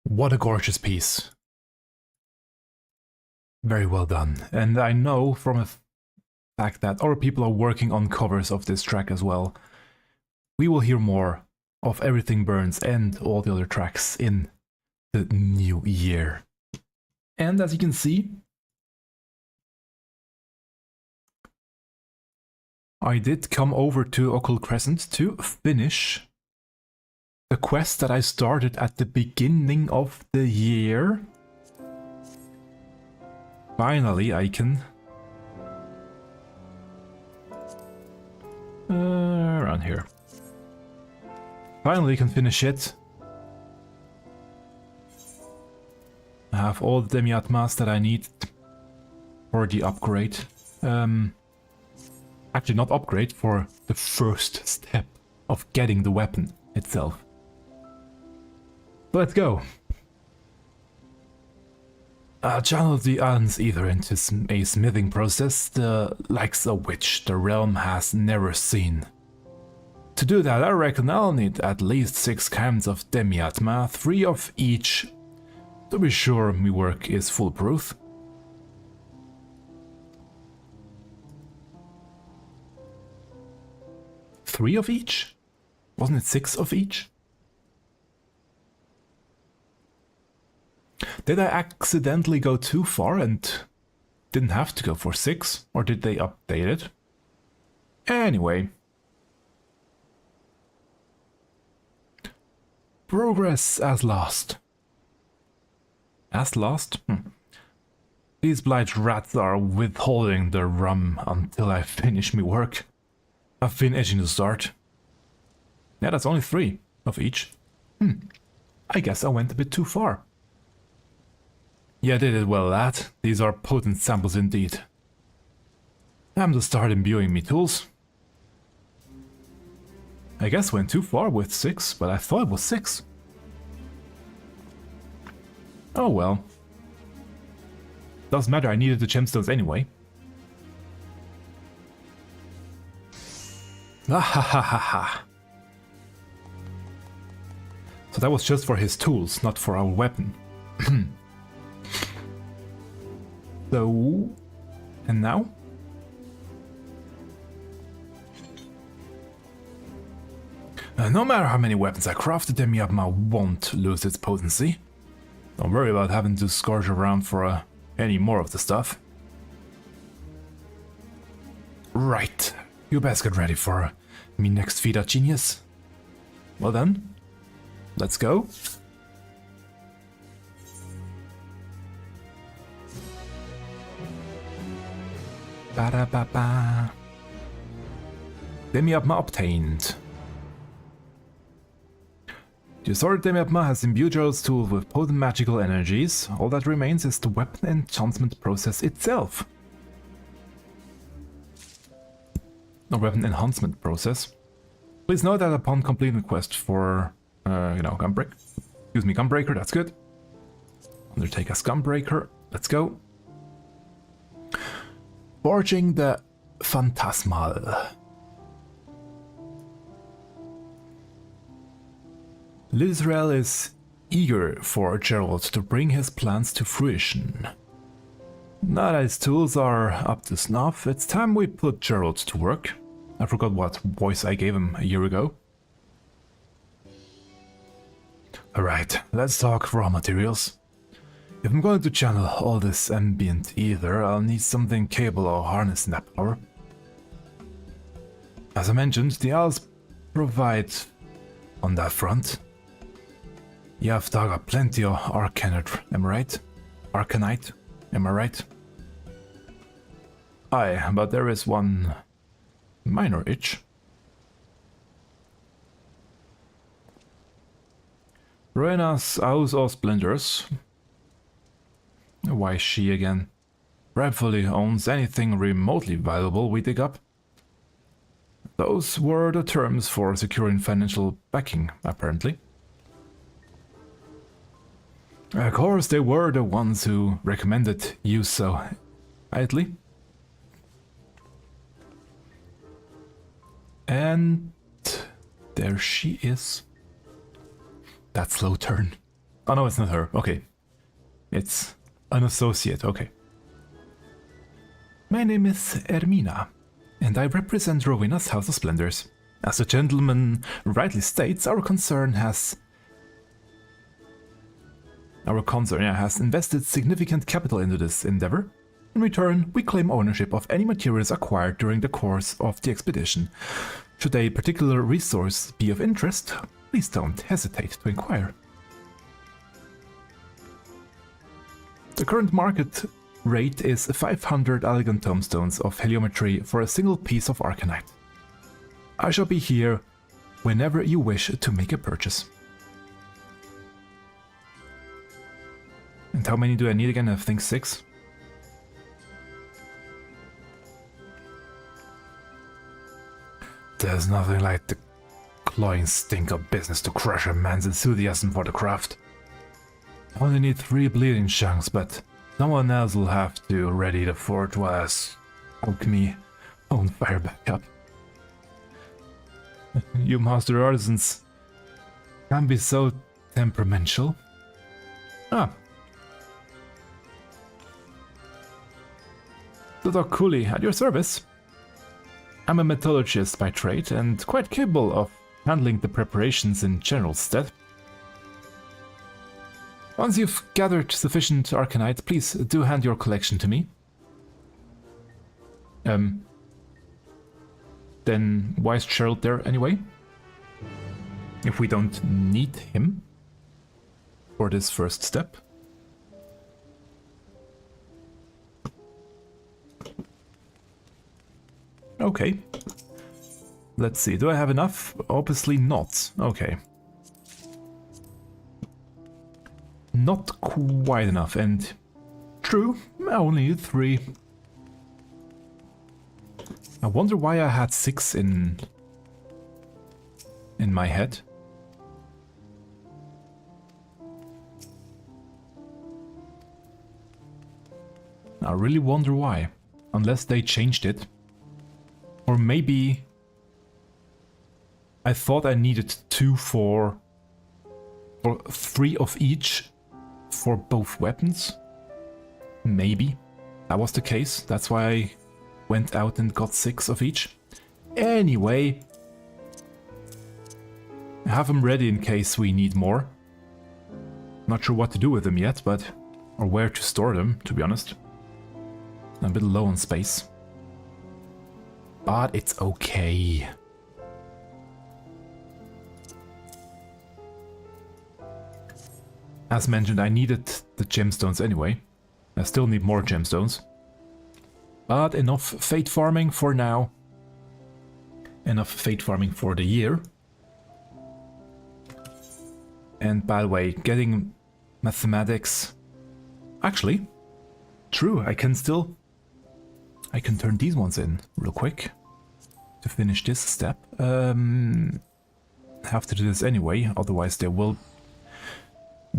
What a gorgeous piece. Very well done. And I know from a fact that other people are working on covers of this track as well. We will hear more of Everything Burns and all the other tracks in the new year. And as you can see, I did come over to Occult Crescent to finish the quest that I started at the beginning of the year. Finally, I can... around here. Finally, can finish it. I have all the Demiatmas that I need for the upgrade. Actually, not upgrade, for the first step of getting the weapon itself. Let's go. Channel the Uneather into a smithing process, the likes of which the realm has never seen. To do that, I reckon I'll need at least 6 cans of Demiatma, 3 of each, to be sure my work is foolproof. Three of each? Wasn't it 6 of each? Did I accidentally go too far and didn't have to go for 6? Or did they update it? Anyway. Progress as lost. As lost? These blight rats are withholding their rum until I finish me work. I've been itching to start. Yeah, that's only 3 of each. I guess I went a bit too far. Yeah, they did well, lad. These are potent samples indeed. Time to start imbuing me tools. I guess went too far with 6, but I thought it was 6. Oh well. Doesn't matter, I needed the gemstones anyway. Ah. So that was just for his tools, not for our weapon. So, and now? No matter how many weapons I craft, the Demiatma won't lose its potency. Don't worry about having to scourge around for any more of the stuff. Right, you best get ready for me next feat of genius. Well then, let's go. Ba-da-ba-ba. Demiatma obtained. The assorted Demiatma has imbued Gerald's tool with potent magical energies. All that remains is the weapon enhancement process itself. No weapon enhancement process. Please note that upon completing the quest for, Gunbreaker, that's good. Undertake as Gunbreaker, let's go. Forging the Phantasmal. Lizrael is eager for Gerald to bring his plans to fruition. Now that his tools are up to snuff, it's time we put Gerald to work. I forgot what voice I gave him a year ago. Alright, let's talk raw materials. If I'm going to channel all this ambient ether, I'll need something capable of harnessing that power. As I mentioned, the owls provide on that front. You have dug up plenty of Arcanite, am I right? Arcanite, am I right? Aye, but there is one minor itch. Rena's Aus or Splinters. Why she again? Rightfully owns anything remotely valuable we dig up. Those were the terms for securing financial backing, apparently. Of course, they were the ones who recommended you so idly. And there she is. That slow turn. Oh no, it's not her. Okay. It's an associate. Okay. My name is Ermina, and I represent Rowena's House of Splendors. As the gentleman rightly states, our concern has invested significant capital into this endeavor. In return, we claim ownership of any materials acquired during the course of the expedition. Should a particular resource be of interest, please don't hesitate to inquire. The current market rate is 500 elegant tombstones of heliometry for a single piece of arcanite. I shall be here whenever you wish to make a purchase. And how many do I need again? I think 6. There's nothing like the cloying stink of business to crush a man's enthusiasm for the craft. I only need 3 bleeding chunks, but someone else will have to ready the fort while I smoke me own fire back up. You master artisans can be so temperamental. Ah. Dr. Cooley, at your service. I'm a metallurgist by trade and quite capable of handling the preparations in general stead. Once you've gathered sufficient arcanite, please do hand your collection to me. Then why is Gerald there anyway? If we don't need him for this first step. Okay. Let's see, do I have enough? Obviously not. Okay. Not quite enough, and true, I only need 3. I wonder why I had 6 in my head. I really wonder why, unless they changed it. Or maybe I thought I needed 2 or 3 of each for both weapons. Maybe that was the case. That's why I went out and got 6 of each. Anyway, I have them ready in case we need more. Not sure what to do with them yet, but or where to store them, to be honest. I'm a bit low on space. But it's okay. As mentioned, I needed the gemstones anyway. I still need more gemstones. But enough fate farming for now. Enough fate farming for the year. And by the way, getting mathematics... Actually, true, I can turn these ones in real quick to finish this step. Have to do this anyway, otherwise they will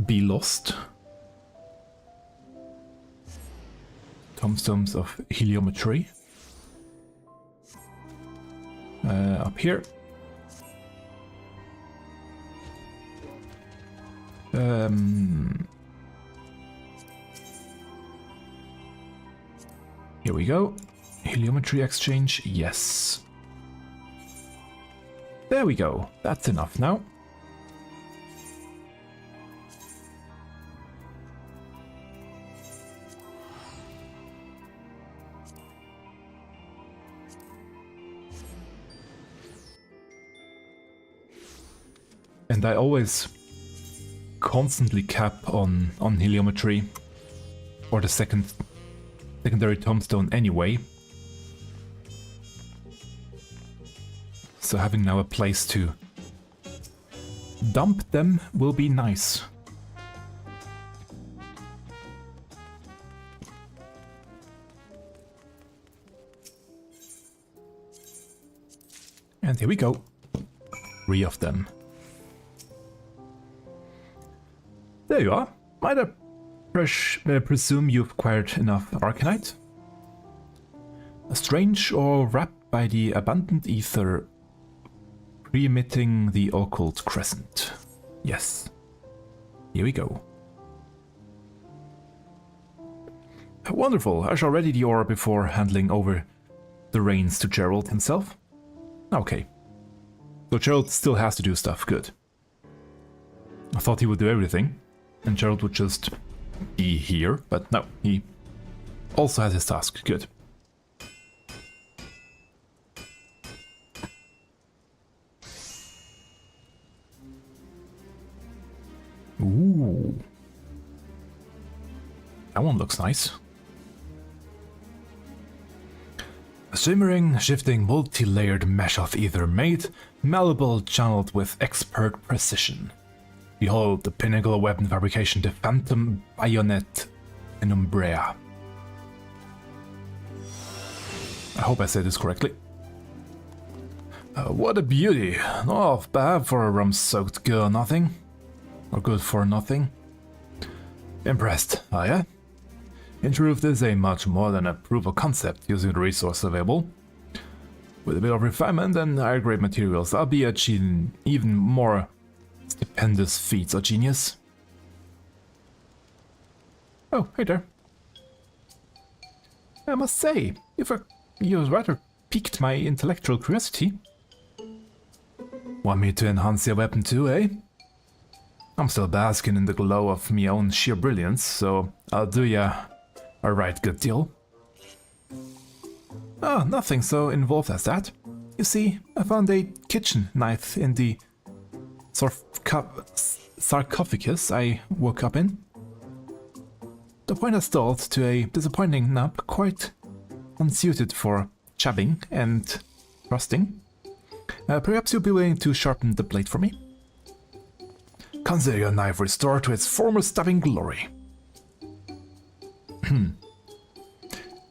be lost. Tombstones of heliometry. Up here. Here we go. Heliometry exchange, yes. There we go. That's enough now. And I always constantly cap on heliometry or the secondary tombstone anyway, so having now a place to dump them will be nice. And here we go. 3 of them. There you are. Might I presume you've acquired enough Arcanite? Strange or wrapped by the abundant ether, pre-emitting the occult crescent. Yes. Here we go. Wonderful. I shall ready the ore before handling over the reins to Gerald himself. Okay. So Gerald still has to do stuff. Good. I thought he would do everything, and Gerald would just be here, but no, he also has his task. Good. Ooh. That one looks nice. A shimmering, shifting, multi-layered mesh of ether made, malleable, channeled with expert precision. Behold the pinnacle of weapon fabrication, the phantom bayonet in Umbrea. I hope I said this correctly. What a beauty. Not bad for a rum-soaked girl, nothing. Or good for nothing. Impressed, are ya? In truth, this ain't much more than a proof of concept using the resource available. With a bit of refinement and higher grade materials, I'll be achieving even more stupendous feats of genius. Oh, hey there. I must say, you rather piqued my intellectual curiosity. Want me to enhance your weapon too, eh? I'm still basking in the glow of me own sheer brilliance, so I'll do ya a right good deal. Oh, nothing so involved as that. You see, I found a kitchen knife in the sarcophagus I woke up in. The point I stalled to a disappointing nub, quite unsuited for chabbing and thrusting. Perhaps you'll be willing to sharpen the blade for me? Consider your knife restored to its former stabbing glory.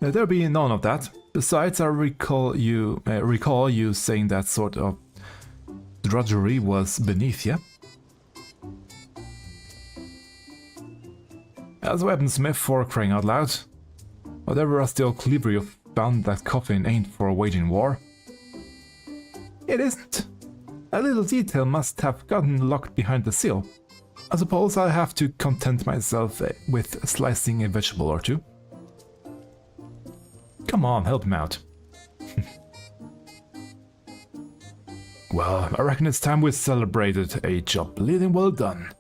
There'll be none of that. Besides, I recall you saying that sort of drudgery was beneath you. As a weaponsmith, for crying out loud, whatever rusty old cleaver you found, that coffin ain't for waging war. It isn't. A little detail must have gotten locked behind the seal. I suppose I'll have to content myself with slicing a vegetable or two. Come on, help him out. Well, I reckon it's time we celebrated a job bleeding well done.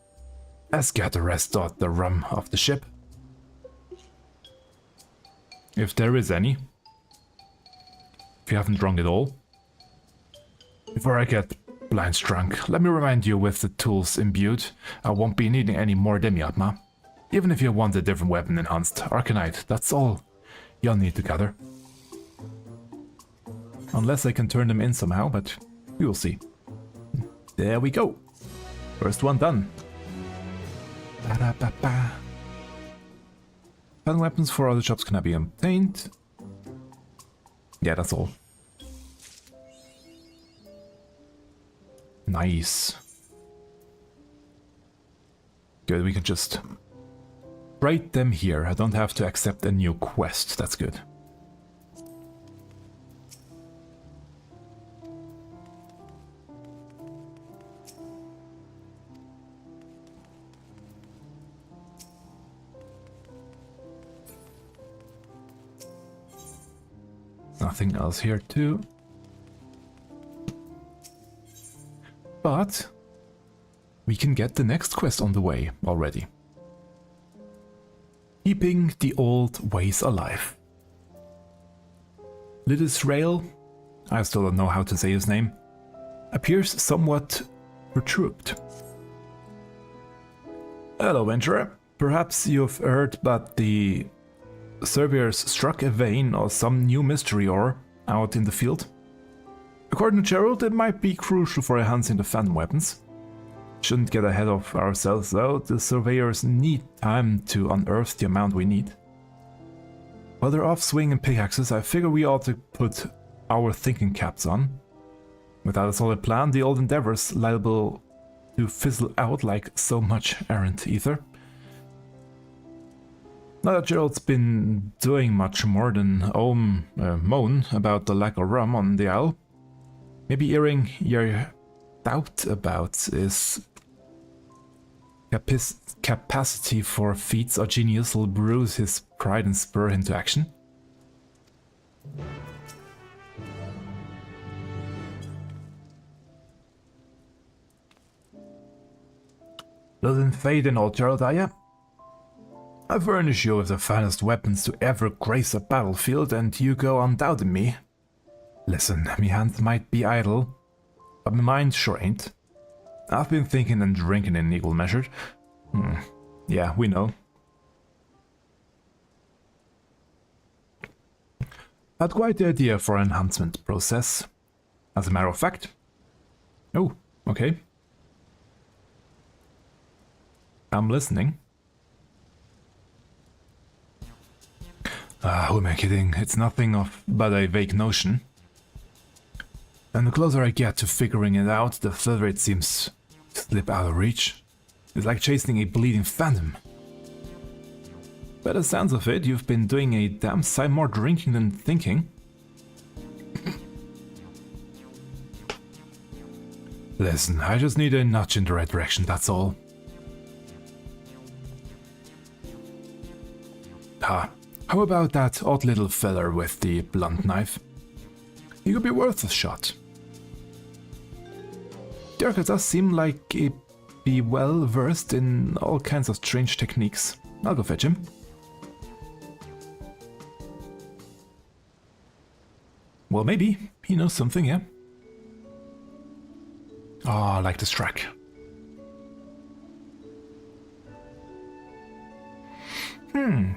Let's get the rest of the rum off the ship. If there is any. If you haven't drunk it all. Before I get blind drunk, let me remind you, with the tools imbued, I won't be needing any more Demiatma. Even if you want a different weapon enhanced Arcanite, that's all you'll need to gather. Unless I can turn them in somehow, but we will see. There we go. First one done. Ba-da-ba-ba. Pattern weapons for other shops cannot be obtained. Yeah, that's all. Nice. Good, we can just write them here. I don't have to accept a new quest. That's good. Nothing else here too. But we can get the next quest on the way already. Keeping the old ways alive. Lidisrael, I still don't know how to say his name, appears somewhat perturbed. Hello, venturer. Perhaps you've heard, but the surveyors struck a vein or some new mystery ore out in the field. According to Gerald, it might be crucial for enhancing the phantom weapons. Shouldn't get ahead of ourselves though, the surveyors need time to unearth the amount we need. While they're off swinging pickaxes, I figure we ought to put our thinking caps on. Without a solid plan, the old endeavor's liable to fizzle out like so much errant ether. Not that Gerald's been doing much more than moan about the lack of rum on the isle. Maybe airing your doubt about his capacity for feats of genius will bruise his pride and spur into action. Doesn't fade in old Gerald, are ya? I furnish you with the finest weapons to ever grace a battlefield, and you go on doubting me. Listen, me hands might be idle, but my mind sure ain't. I've been thinking and drinking in equal measure. Yeah, we know. Had quite the idea for an enhancement process. As a matter of fact. Oh, okay. I'm listening. Who am I kidding? It's nothing but a vague notion. And the closer I get to figuring it out, the further it seems to slip out of reach. It's like chasing a bleeding phantom. By the sounds of it, you've been doing a damn sight more drinking than thinking. Listen, I just need a nudge in the right direction, that's all. How about that odd little feller with the blunt knife? He could be worth a shot. Dirk does seem like he'd be well versed in all kinds of strange techniques. I'll go fetch him. Well, maybe. He knows something, yeah? Oh, I like this track.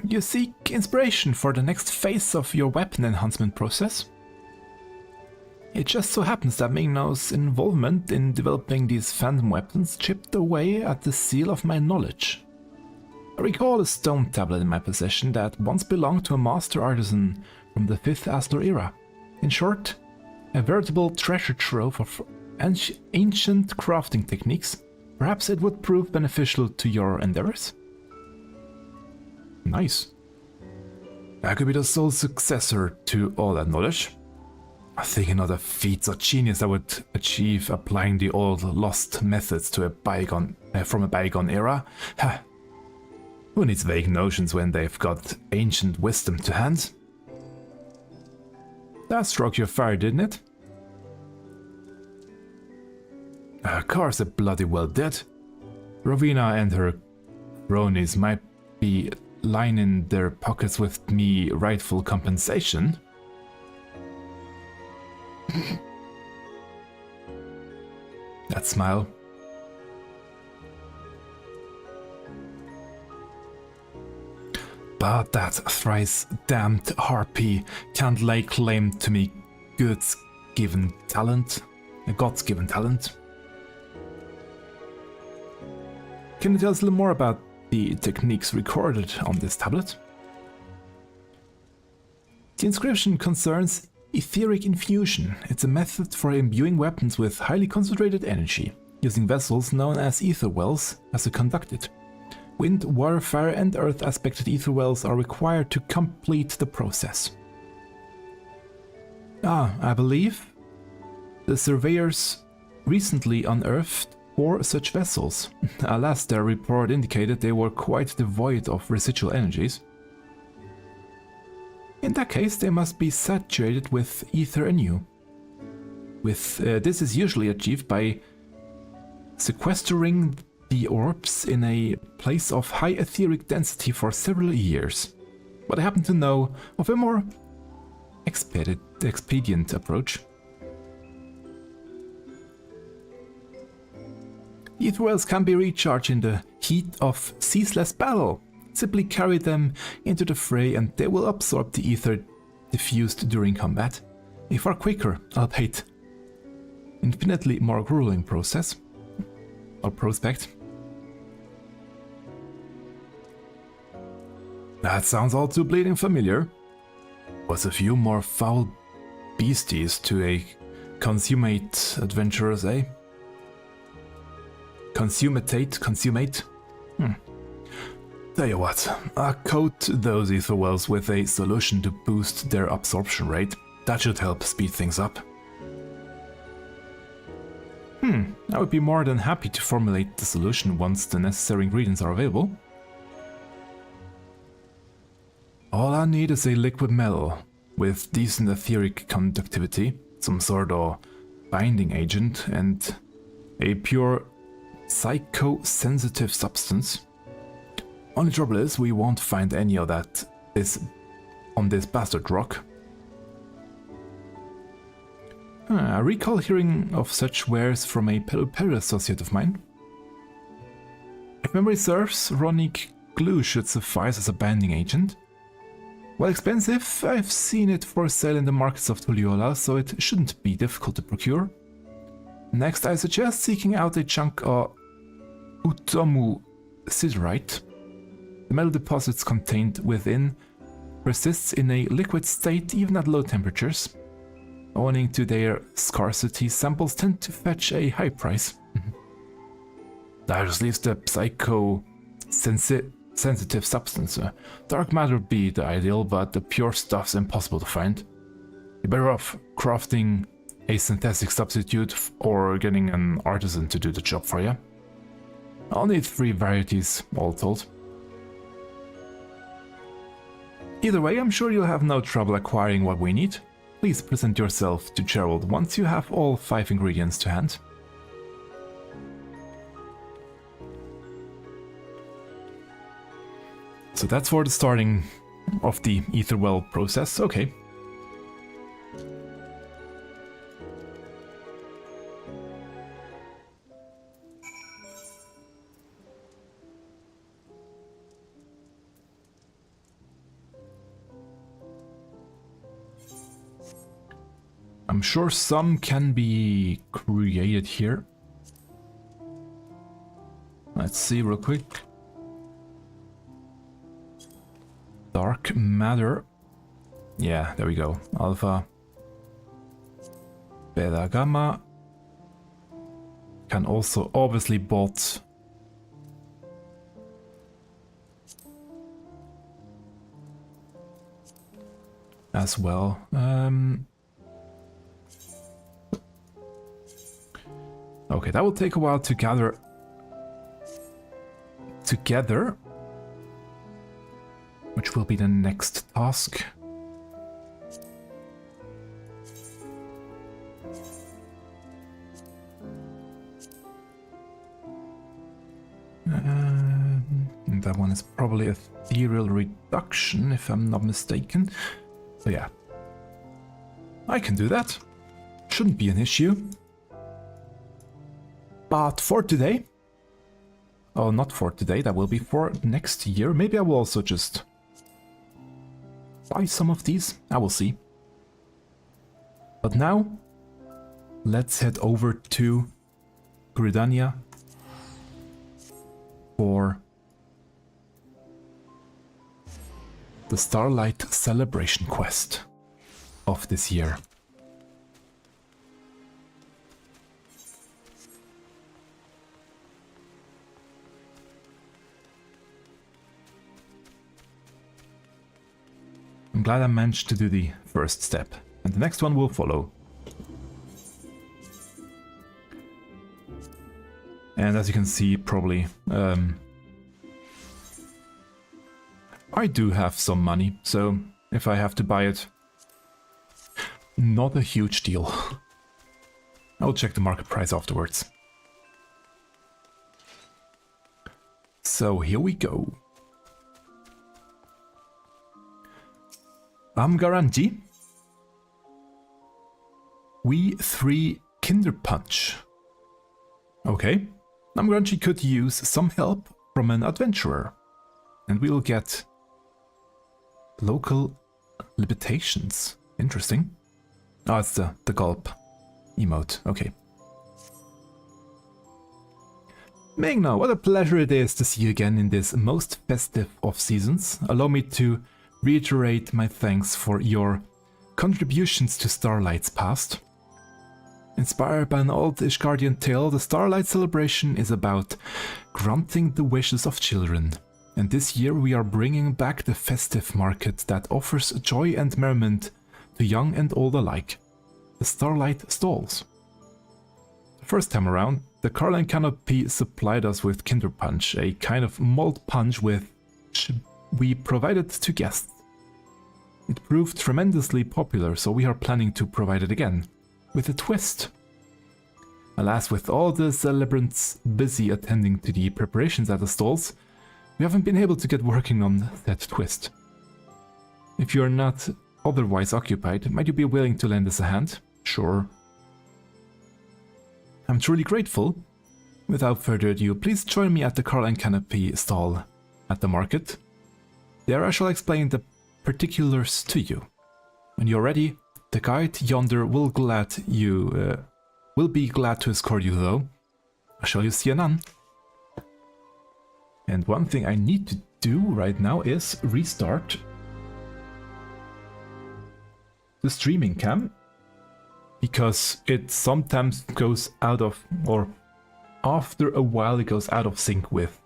You seek inspiration for the next phase of your weapon enhancement process? It just so happens that Miingno's involvement in developing these phantom weapons chipped away at the seal of my knowledge. I recall a stone tablet in my possession that once belonged to a master artisan from the 5th Astor era. In short, a veritable treasure trove of ancient crafting techniques. Perhaps it would prove beneficial to your endeavors? Nice. I could be the sole successor to all that knowledge. I'm thinking of the feats of genius I would achieve applying the old lost methods to from a bygone era. Ha! Who needs vague notions when they've got ancient wisdom to hand? That struck your fire, didn't it? Of course it bloody well did. Rowena and her cronies might be lining their pockets with me rightful compensation. That smile. But that thrice damned harpy can't lay claim to me God's given talent. Can you tell us a little more about the techniques recorded on this tablet? The inscription concerns etheric infusion. It's a method for imbuing weapons with highly concentrated energy, using vessels known as ether wells as to conduct it. Wind, water, fire and earth aspected ether wells are required to complete the process. I believe the surveyors recently unearthed 4 such vessels. Alas, their report indicated they were quite devoid of residual energies. In that case, they must be saturated with ether anew. This is usually achieved by sequestering the orbs in a place of high etheric density for several years. But I happen to know of a more expedient approach. Ether wells can be recharged in the heat of ceaseless battle. Simply carry them into the fray and they will absorb the ether diffused during combat. A far quicker, albeit infinitely more grueling process or prospect. That sounds all too bleeding familiar. Was a few more foul beasties to a consummate adventurers, eh? Consummate? Tell you what, I'll coat those ether wells with a solution to boost their absorption rate. That should help speed things up. I would be more than happy to formulate the solution once the necessary ingredients are available. All I need is a liquid metal with decent etheric conductivity, some sort of binding agent, and a pure psycho-sensitive substance. Only trouble is, we won't find any of that on this bastard rock. I recall hearing of such wares from a Pelopera associate of mine. If memory serves, runic glue should suffice as a binding agent. While expensive, I've seen it for sale in the markets of Tulliola, so it shouldn't be difficult to procure. Next, I suggest seeking out a chunk of Utomu siderite. The metal deposits contained within persists in a liquid state even at low temperatures. Owing to their scarcity, samples tend to fetch a high price. That just leaves the psycho-sensitive substance. Dark matter would be the ideal, but the pure stuff's impossible to find. You're better off crafting a synthetic substitute or getting an artisan to do the job for you. I'll need 3 varieties, all told. Either way, I'm sure you'll have no trouble acquiring what we need. Please present yourself to Gerald once you have all 5 ingredients to hand. So that's for the starting of the Etherwell process, okay. I'm sure some can be created here. Let's see real quick. Dark matter. Yeah, there we go. Alpha, beta, gamma. Can also obviously bot as well. Okay, that will take a while to gather together, which will be the next task. That one is probably ethereal reduction, if I'm not mistaken. So yeah, I can do that. Shouldn't be an issue. But for today, oh, not for today, that will be for next year. Maybe I will also just buy some of these. I will see. But now, let's head over to Gridania for the Starlight Celebration quest of this year. I'm glad I managed to do the first step, and the next one will follow. And as you can see, probably, I do have some money, so if I have to buy it, not a huge deal. I'll check the market price afterwards. So here we go. Garanti. We 3 Kinderpunsch. Okay. Garanti could use some help from an adventurer. And we'll get local limitations. Interesting. Oh, it's the gulp emote. Okay. Miingno, what a pleasure it is to see you again in this most festive of seasons. Allow me to reiterate my thanks for your contributions to Starlight's past. Inspired by an old Ishgardian tale, the Starlight Celebration is about granting the wishes of children. And this year we are bringing back the festive market that offers joy and merriment to young and old alike. The Starlight Stalls. The first time around, the Caroline Canopy supplied us with Kinderpunsch, a kind of malt punch which we provided to guests. It proved tremendously popular, so we are planning to provide it again, with a twist. Alas, with all the celebrants busy attending to the preparations at the stalls, we haven't been able to get working on that twist. If you're not otherwise occupied, might you be willing to lend us a hand? Sure. I'm truly grateful. Without further ado, please join me at the Caroline Canopy stall at the market. There I shall explain the particulars to you. When you're ready, the guide yonder will be glad to escort you though. I shall you see anon. And one thing I need to do right now is restart the streaming cam, because it sometimes goes out of, or after a while it goes out of sync with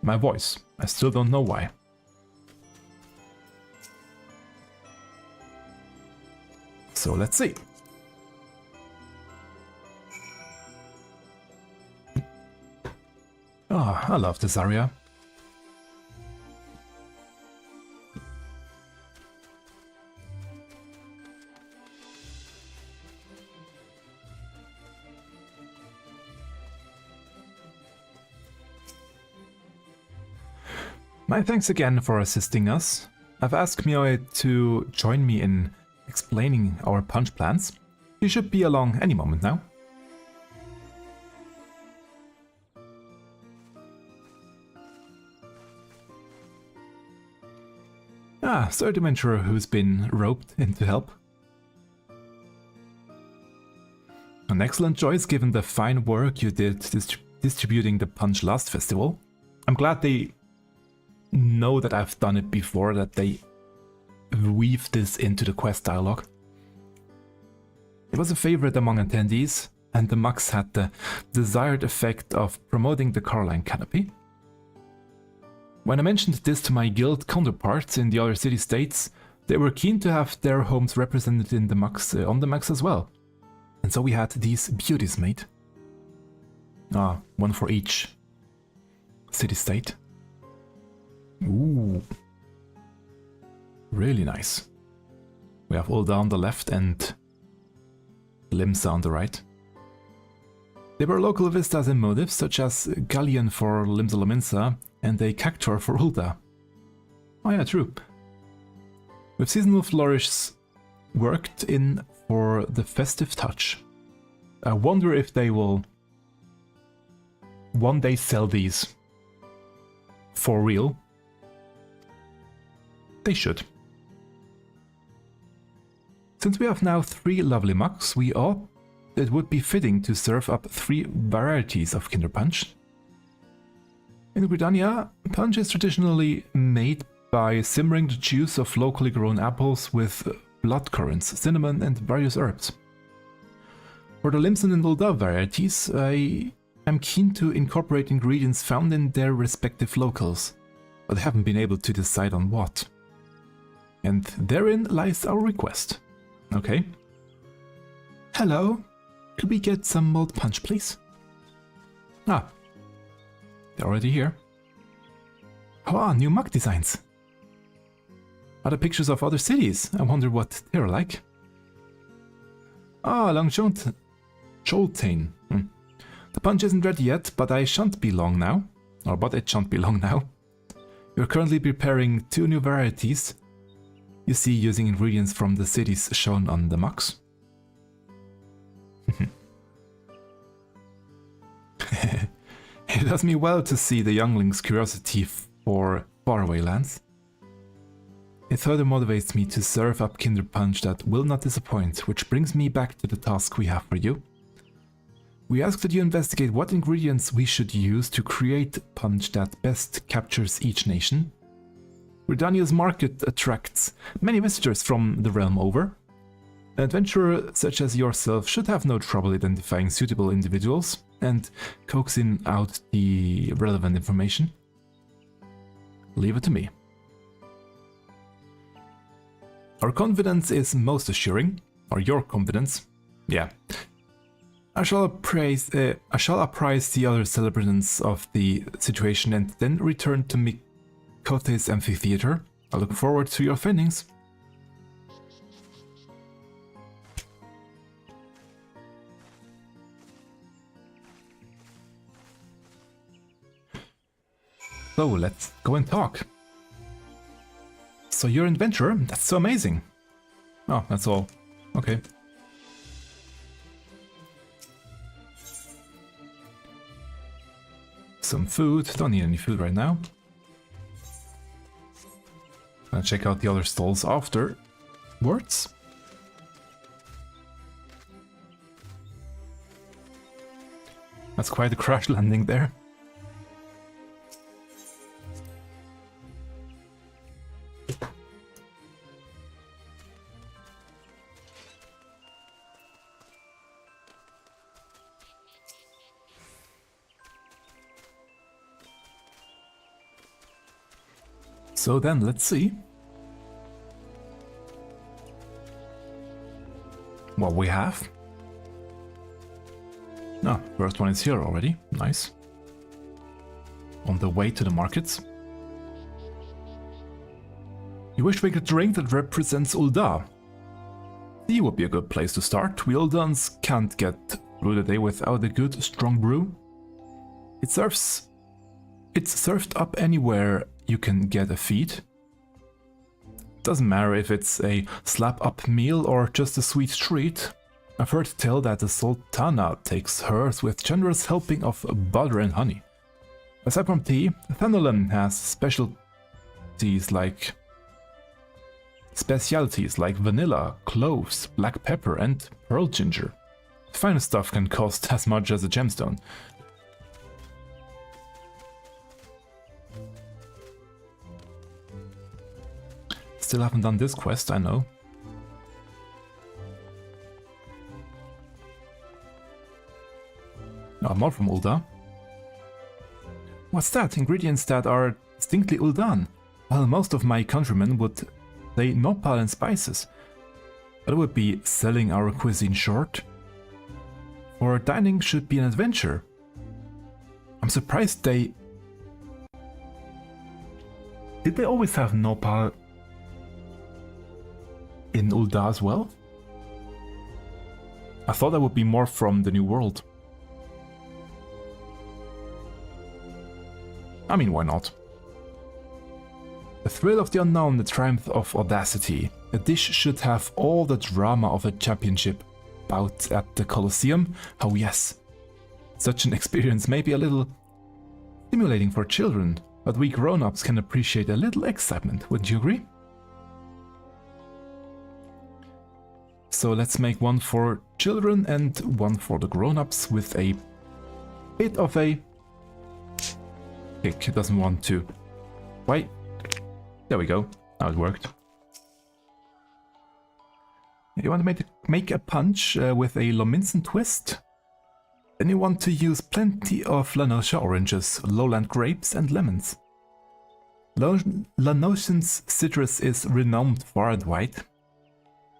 my voice. I still don't know why. So let's see. Ah, I love this area. My thanks again for assisting us. I've asked Knoweth to join me in explaining our punch plans. He should be along any moment now. Ah, Sir Dementor, who's been roped in to help. An excellent choice given the fine work you did distributing the punch last festival. I'm glad they know that I've done it before, that they weave this into the quest dialogue. It was a favorite among attendees, and the mux had the desired effect of promoting the Caroline Canopy. When I mentioned this to my guild counterparts in the other city-states, they were keen to have their homes represented in the mux, on the mux as well. And so we had these beauties made. Ah, one for each city-state. Ooh. Really nice. We have Ulda on the left and Limsa on the right. There were local vistas and motifs such as Galleon for Limsa Lominsa and a Cactuar for Ulda. Oh yeah, true. With seasonal flourishes worked in for the festive touch. I wonder if they will one day sell these for real. They should. Since we have now 3 lovely mugs, we ought it would be fitting to serve up 3 varieties of Kinderpunsch. In Gridania, punch is traditionally made by simmering the juice of locally grown apples with blood currants, cinnamon and various herbs. For the Limson and Ulda varieties, I am keen to incorporate ingredients found in their respective locals, but I haven't been able to decide on what. And therein lies our request. Okay. Hello, could we get some malt punch, please? Ah, they're already here. Ah, new mug designs. Other pictures of other cities. I wonder what they're like. Ah, Langchontain. The punch isn't ready yet, but I shan't be long now. But it shan't be long now. We're currently preparing 2 new varieties. You see, using ingredients from the cities shown on the mugs. It does me well to see the youngling's curiosity for faraway lands. It further motivates me to serve up Kinderpunsch that will not disappoint, which brings me back to the task we have for you. We ask that you investigate what ingredients we should use to create punch that best captures each nation. Redania's market attracts many visitors from the realm over. An adventurer such as yourself should have no trouble identifying suitable individuals and coaxing out the relevant information. Leave it to me. Our confidence is most assuring, or your confidence. Yeah. I shall apprise the other celebrants of the situation and then return to Mikote's amphitheater. I look forward to your findings. So let's go and talk. So you're an adventurer? That's so amazing. Oh, that's all. Okay. Some food. Don't need any food right now. I'll check out the other stalls afterwards. That's quite a crash landing there. So then, let's see what we have. Ah, first one is here already. Nice. On the way to the markets. You wish to make a drink that represents Ul'dah? Tea would be a good place to start. We Uldans can't get through the day without a good, strong brew. It's served up anywhere you can get a feed. Doesn't matter if it's a slap-up meal or just a sweet treat. I've heard tell that the Sultana takes hers with generous helping of butter and honey. Aside from tea, Thanalan has specialties like vanilla, cloves, black pepper and pearl ginger. The finest stuff can cost as much as a gemstone. Still haven't done this quest, I know. No, more from Ul'dah. What's that? Ingredients that are distinctly Ul'dan. Well, most of my countrymen would say nopal and spices. That would be selling our cuisine short. For dining should be an adventure. I'm surprised they... Did they always have nopal in Ul'dah as well? I thought that would be more from the New World. I mean, why not? The thrill of the unknown, the triumph of audacity. A dish should have all the drama of a championship bout at the Colosseum. Oh yes. Such an experience may be a little stimulating for children, but we grown-ups can appreciate a little excitement, wouldn't you agree? So let's make one for children and one for the grown-ups with a bit of a kick. It doesn't want to. Wait. There we go. Now it worked. You want to make a punch with a Lominson twist? Then you want to use plenty of Lenoxseer oranges, lowland grapes and lemons. Lenoxian's citrus is renowned far and wide.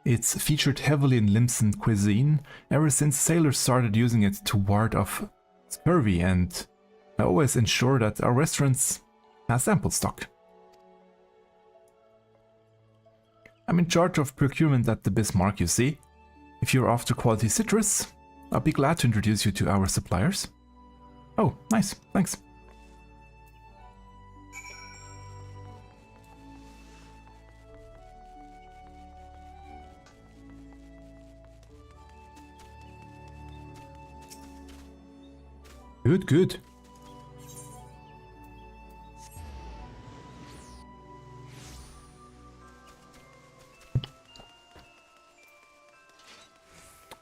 It's featured heavily in Limson cuisine ever since sailors started using it to ward off scurvy, and I always ensure that our restaurants has ample stock. I'm in charge of procurement at the Bismarck, you see. If you're after quality citrus, I'll be glad to introduce you to our suppliers. Oh, nice, thanks. Good, good.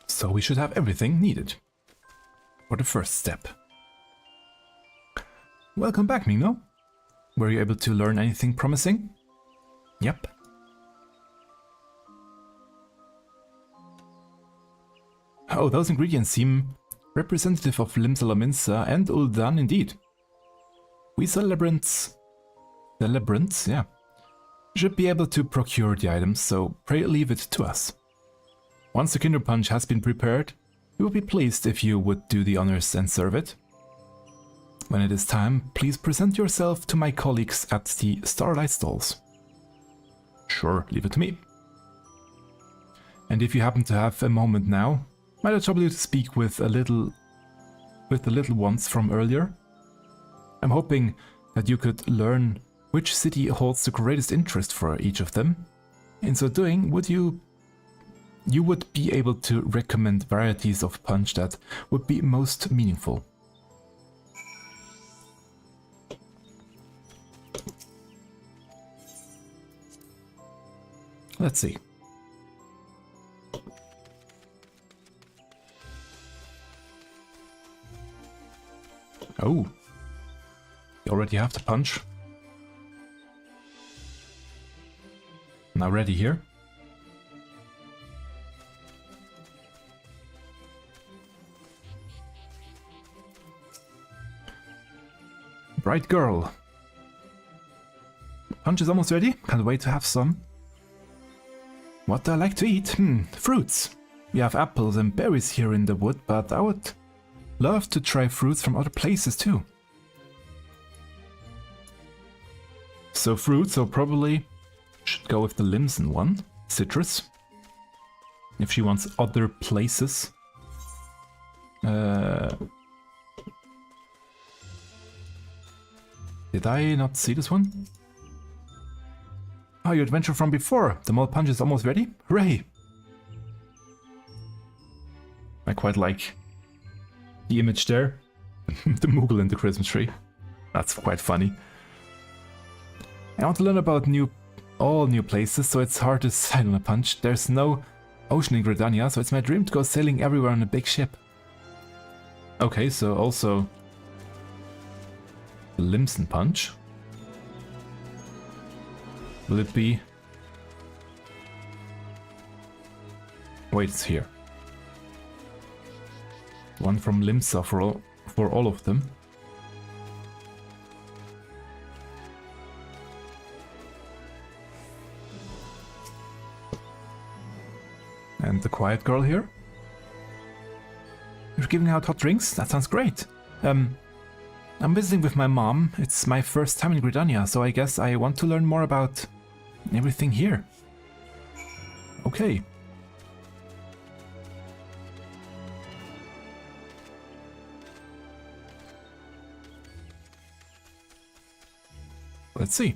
So we should have everything needed. for the first step. Welcome back, Miingno. Were you able to learn anything promising? Yep. Oh, those ingredients seem representative of Limsa and Ul'dah indeed. We celebrants, yeah, should be able to procure the items, so pray leave it to us. Once the Kinderpunsch has been prepared, we would be pleased if you would do the honors and serve it. When it is time, please present yourself to my colleagues at the Starlight stalls. Sure, leave it to me. And if you happen to have a moment now, might I trouble you to speak with the little ones from earlier? I'm hoping that you could learn which city holds the greatest interest for each of them. In so doing, you would be able to recommend varieties of punch that would be most meaningful. Let's see. Oh, you already have the punch. Now ready here. Bright girl. Punch is almost ready. Can't wait to have some. What do I like to eat? Fruits. We have apples and berries here in the wood, but I would love to try fruits from other places too. So fruit, so probably should go with the Limsan one, citrus. If she wants other places. Did I not see this one? Oh, your adventure from before. The mole punch is almost ready? Hooray! I quite like the image there. The Moogle in the Christmas tree. That's quite funny. I want to learn about all new places, so it's hard to decide on a punch. There's no ocean in Gridania, so it's my dream to go sailing everywhere on a big ship. Okay, so also the Limsan punch. Will it be? Wait, it's here. One from Limsa for all of them. And the quiet girl here. You're giving out hot drinks? That sounds great. I'm visiting with my mom. It's my first time in Gridania, so I guess I want to learn more about everything here. Okay. Let's see.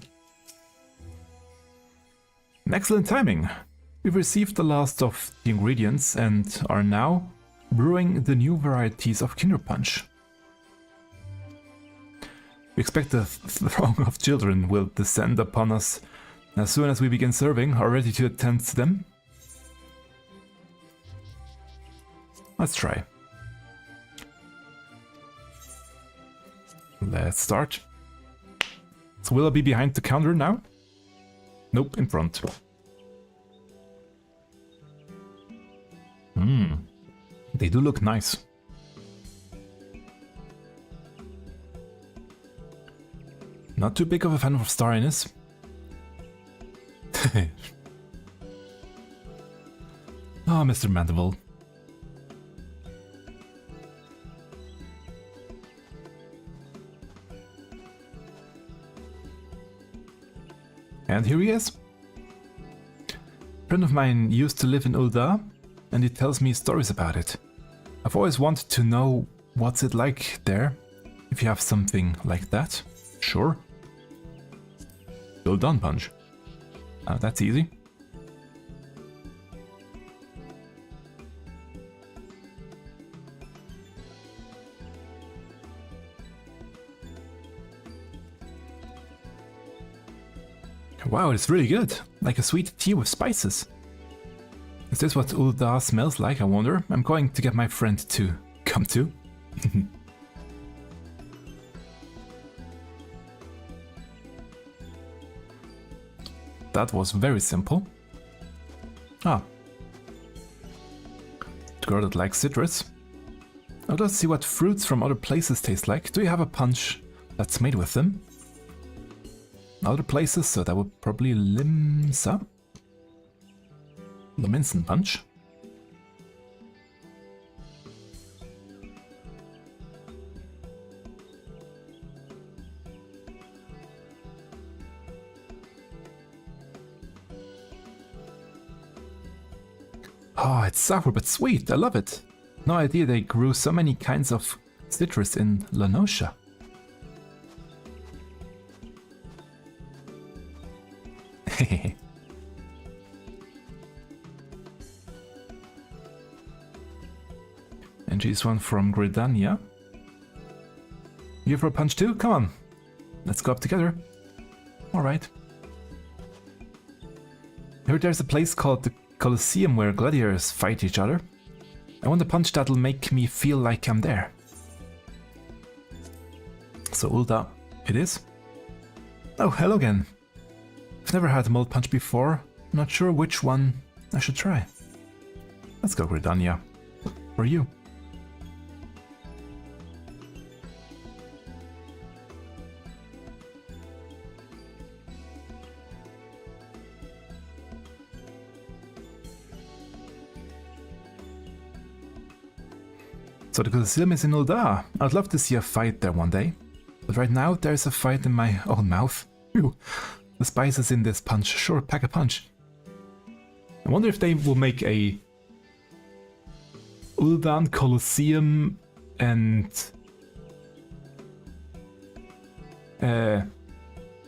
Excellent timing. We've received the last of the ingredients and are now brewing the new varieties of Kinderpunsch. We expect a throng of children will descend upon us as soon as we begin serving, are ready to attend to them. Let's try. Let's start. So will I be behind the counter now? Nope, in front. They do look nice. Not too big of a fan of starriness. Oh, Mr. Mandeville. And here he is. A friend of mine used to live in Ul'dah, and he tells me stories about it. I've always wanted to know what's it like there. If you have something like that, sure. Well done, Punch. That's easy. Wow, it's really good. Like a sweet tea with spices. Is this what Ul'dah smells like, I wonder? I'm going to get my friend to come too. That was very simple. Ah. The girl that likes citrus. Now let's see what fruits from other places taste like. Do you have a punch that's made with them? Other places, so that would probably Limsa. Lominson punch. Oh, it's sour but sweet. I love it. No idea they grew so many kinds of citrus in Lenoxseer. And she's one from Gridania. You for a punch too? Come on. Let's go up together. Alright. I heard there's a place called the Colosseum where gladiators fight each other. I want a punch that'll make me feel like I'm there. So Ulda it is. Oh, hello again. I've never had a mold punch before. I'm not sure which one I should try. Let's go Gridania. For you. So the Colosseum is in Ulda. I'd love to see a fight there one day. But right now there's a fight in my own mouth. Ew. The spices in this punch sure pack a punch. I wonder if they will make a Uldan Colosseum and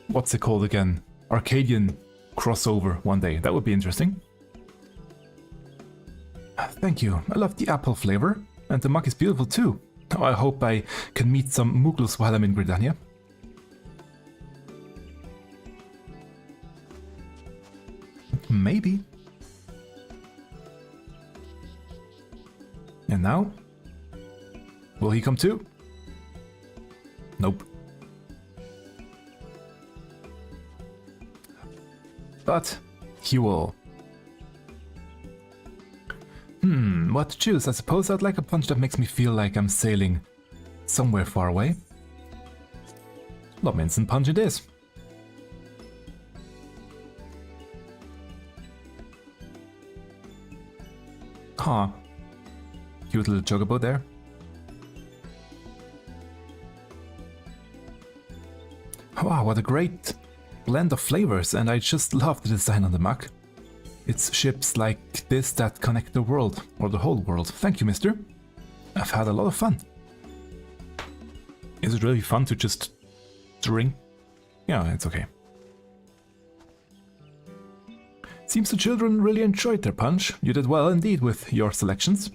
what's it called again? Arcadian crossover one day. That would be interesting. Thank you. I love the apple flavor. And the mug is beautiful too. Oh, I hope I can meet some Muggles while I'm in Gridania. Maybe. And now? Will he come too? Nope. But he will. What to choose? I suppose I'd like a punch that makes me feel like I'm sailing somewhere far away. Lominson punch it is. Huh. Cute little chocobo there. Wow, what a great blend of flavors, and I just love the design on the mug. It's ships like this that connect the world, or the whole world. Thank you, mister. I've had a lot of fun. Is it really fun to just drink? Yeah, it's okay. Seems the children really enjoyed their punch. You did well indeed with your selections.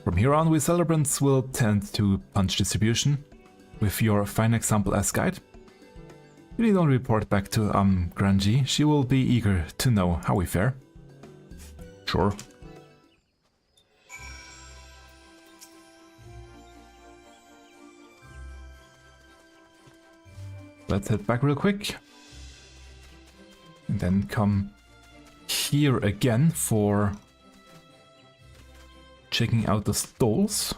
From here on, we celebrants will tend to punch distribution with your fine example as guide. You need only report back to Granji. She will be eager to know how we fare. Sure. Let's head back real quick. And then come here again for checking out the stalls.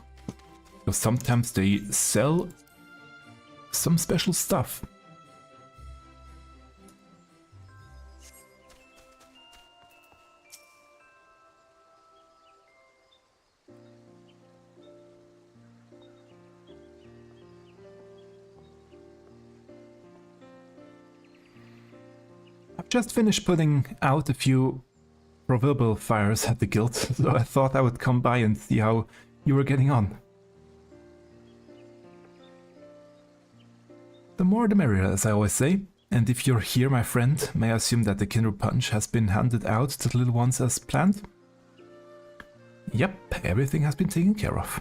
Because sometimes they sell some special stuff. Just finished putting out a few proverbial fires at the guild, so I thought I would come by and see how you were getting on. The more the merrier, as I always say, and if you're here, my friend, may I assume that the Kinderpunsch has been handed out to the little ones as planned? Yep, everything has been taken care of.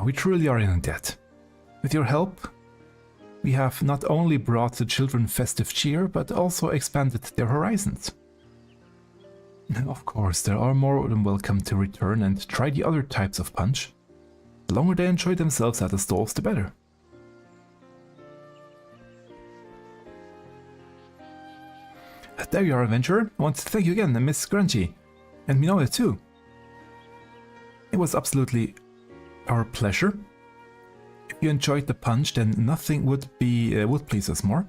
We truly are in debt. With your help, we have not only brought the children festive cheer, but also expanded their horizons. Of course, they are more than welcome to return and try the other types of punch. The longer they enjoy themselves at the stalls, the better. There you are, adventurer. I want to thank you again, Miss Grungy. And Knoweth too. It was absolutely our pleasure. If you enjoyed the punch, then nothing would please us more.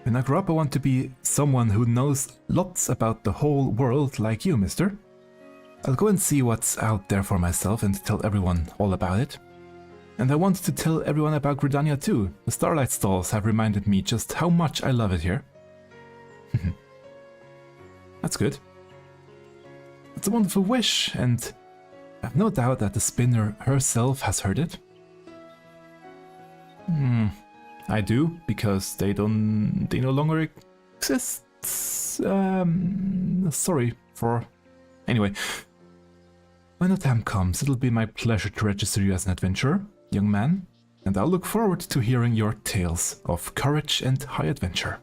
When I grow up, I want to be someone who knows lots about the whole world like you, mister. I'll go and see what's out there for myself and tell everyone all about it. And I want to tell everyone about Gridania too. The Starlight stalls have reminded me just how much I love it here. That's good. It's a wonderful wish, and I have no doubt that the spinner herself has heard it. I do, because they no longer exist. Sorry for... Anyway, when the time comes, it'll be my pleasure to register you as an adventurer, young man, and I'll look forward to hearing your tales of courage and high adventure.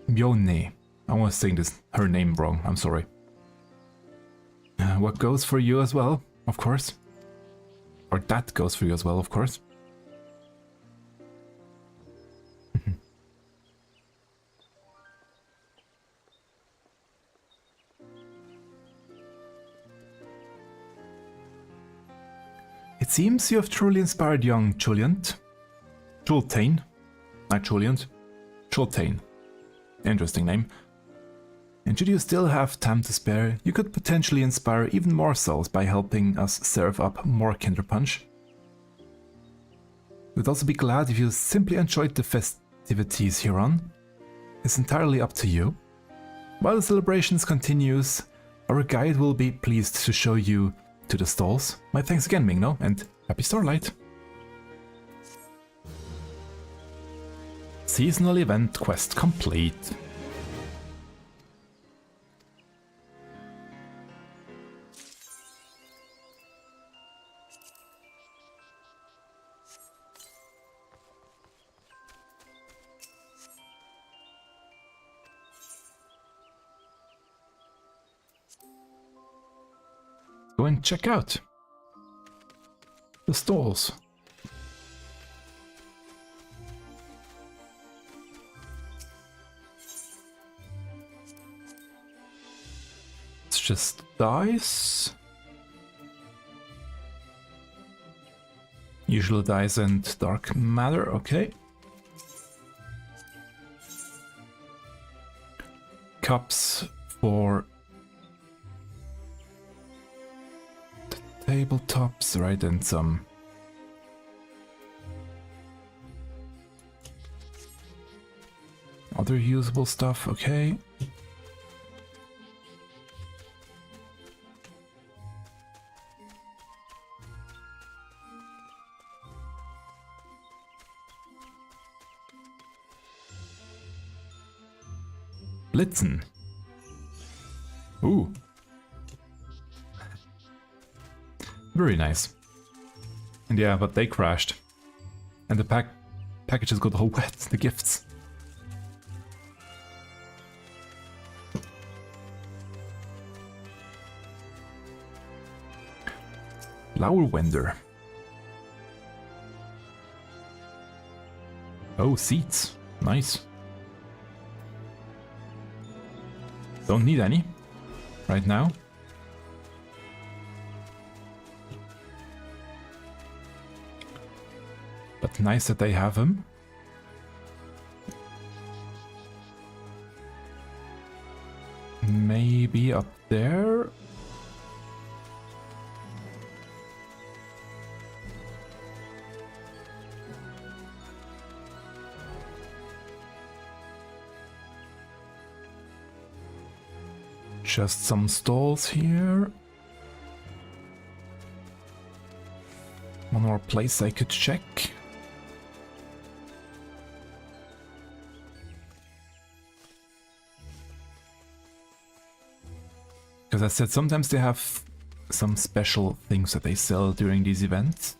Yone. I was saying her name wrong, I'm sorry. What goes for you as well, of course. Or that goes for you as well, of course. It seems you have truly inspired young Juliant. Jultane. Not Juliant. Jultane. Interesting name. And should you still have time to spare, you could potentially inspire even more souls by helping us serve up more Kinderpunsch. We'd also be glad if you simply enjoyed the festivities here on. It's entirely up to you. While the celebrations continues, our guide will be pleased to show you to the stalls. My thanks again, Miingno, and happy Starlight! Seasonal event quest complete. Go and check out the stalls. It's just dice. Usual dice and dark matter, okay. Cups for tabletops, right, and some other usable stuff, okay. Blitzen. Ooh. Very nice. And yeah, but they crashed. And the packages got all wet, the gifts. Flower vendor. Oh, seats. Nice. Don't need any right now. But nice that they have them. Maybe up there. Just some stalls here. One more place I could check. Because I said sometimes they have some special things that they sell during these events.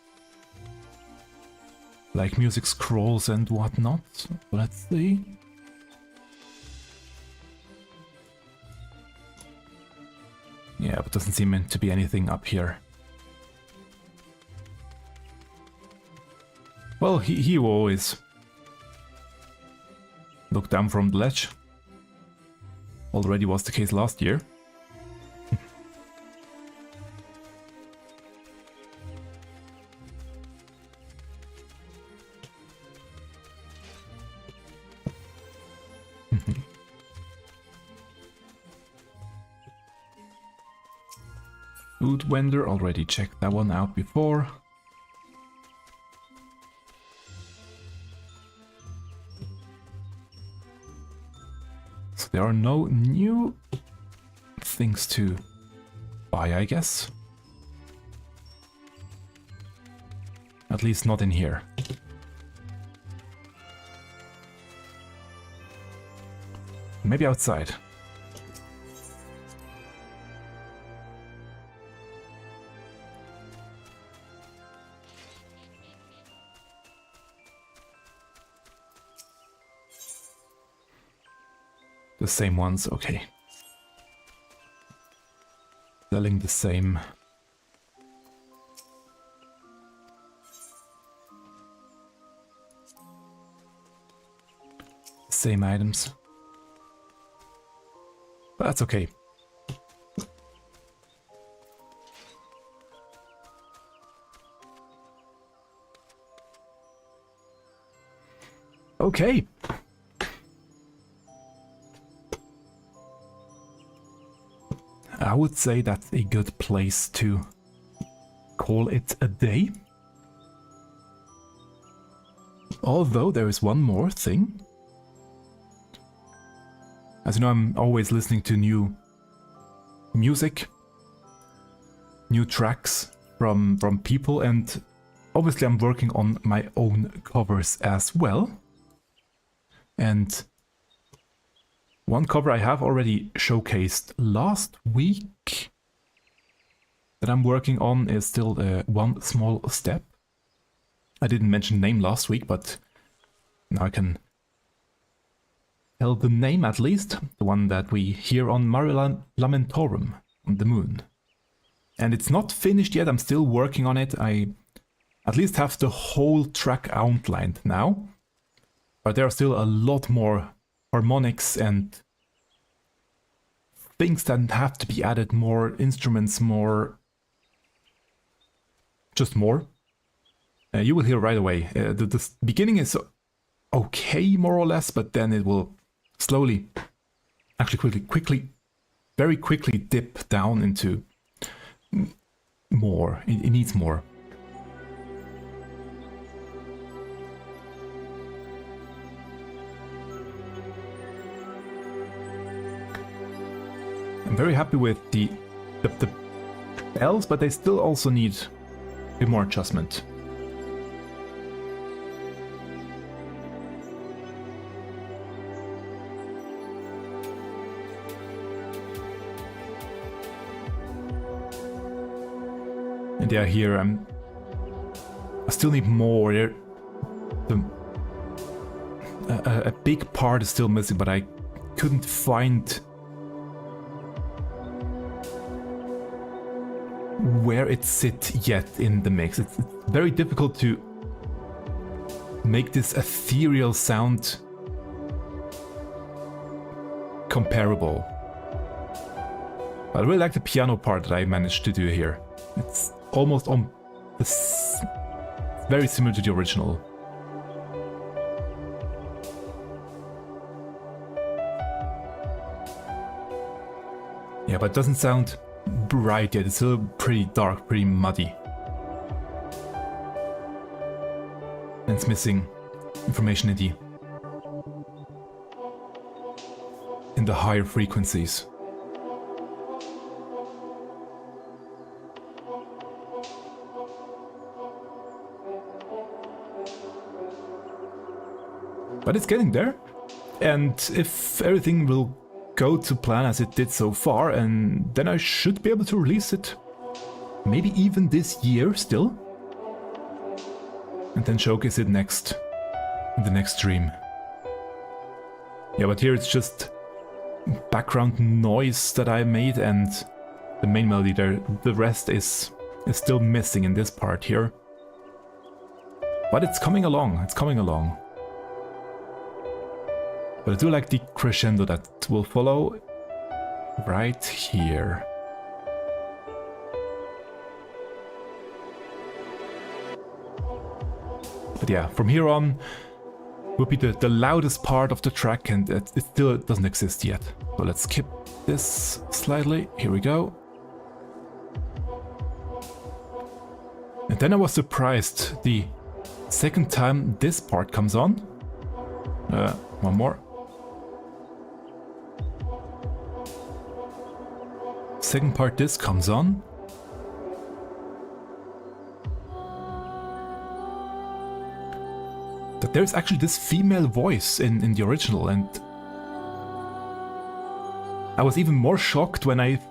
like music scrolls and whatnot. Let's see. Yeah, but doesn't seem to be anything up here. Well, he will always look down from the ledge. Already was the case last year. Food vendor, already checked that one out before. So there are no new things to buy, I guess. At least not in here. Maybe outside. The same ones, okay. Selling the same. Same items. But that's okay. Okay. I would say that's a good place to call it a day. Although there is one more thing. As you know, I'm always listening to new music, new tracks from people, and obviously I'm working on my own covers as well. And one cover I have already showcased last week that I'm working on is still One Small Step. I didn't mention name last week, but now I can tell the name at least. The one that we hear on Maria Lamentorum on the moon. And it's not finished yet, I'm still working on it. I at least have the whole track outlined now. But there are still a lot more harmonics and things that have to be added, more instruments, more... just more. You will hear right away. The beginning is okay, more or less, but then it will slowly, actually very quickly dip down into more. It needs more. I'm very happy with the bells, but they still also need a bit more adjustment. And yeah, here I still need more. A big part is still missing, but I couldn't find where it sits yet in the mix. It's very difficult to make this ethereal sound comparable. But I really like the piano part that I managed to do here. It's almost on this, very similar to the original. Yeah, but it doesn't sound bright yet. It's still pretty dark, pretty muddy. And it's missing information in the higher frequencies. But it's getting there, and if everything will go to plan as it did so far, and then I should be able to release it maybe even this year still. and then showcase it next in the next stream. Yeah, but here it's just background noise that I made and the main melody there. The rest is still missing in this part here. But it's coming along, it's coming along. But I do like the crescendo that will follow right here. But yeah, from here on will be the loudest part of the track, and it still doesn't exist yet. So let's skip this slightly. Here we go. And then I was surprised the second time this part comes on. One more. Second part this comes on. That there's actually this female voice in the original, and I was even more shocked when I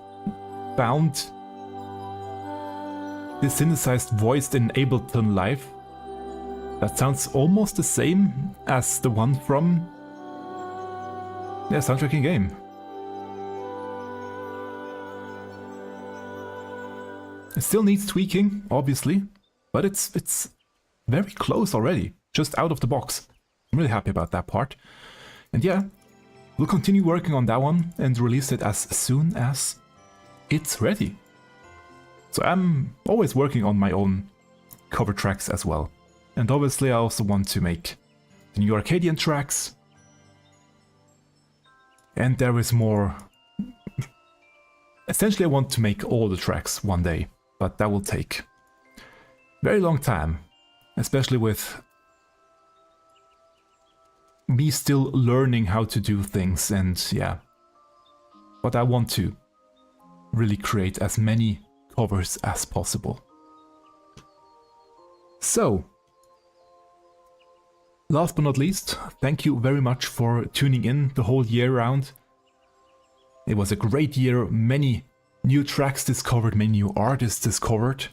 found this synthesized voice in Ableton Live. That sounds almost the same as the one from the soundtrack in game. It still needs tweaking, obviously, but it's very close already, just out of the box. I'm really happy about that part. And yeah, we'll continue working on that one and release it as soon as it's ready. So I'm always working on my own cover tracks as well. And obviously I also want to make the new Arcadian tracks. And there is more. Essentially I want to make all the tracks one day, but that will take a very long time. Especially with me still learning how to do things, and yeah. But I want to really create as many covers as possible. So, last but not least, thank you very much for tuning in the whole year round. It was a great year, many new tracks discovered, many new artists discovered,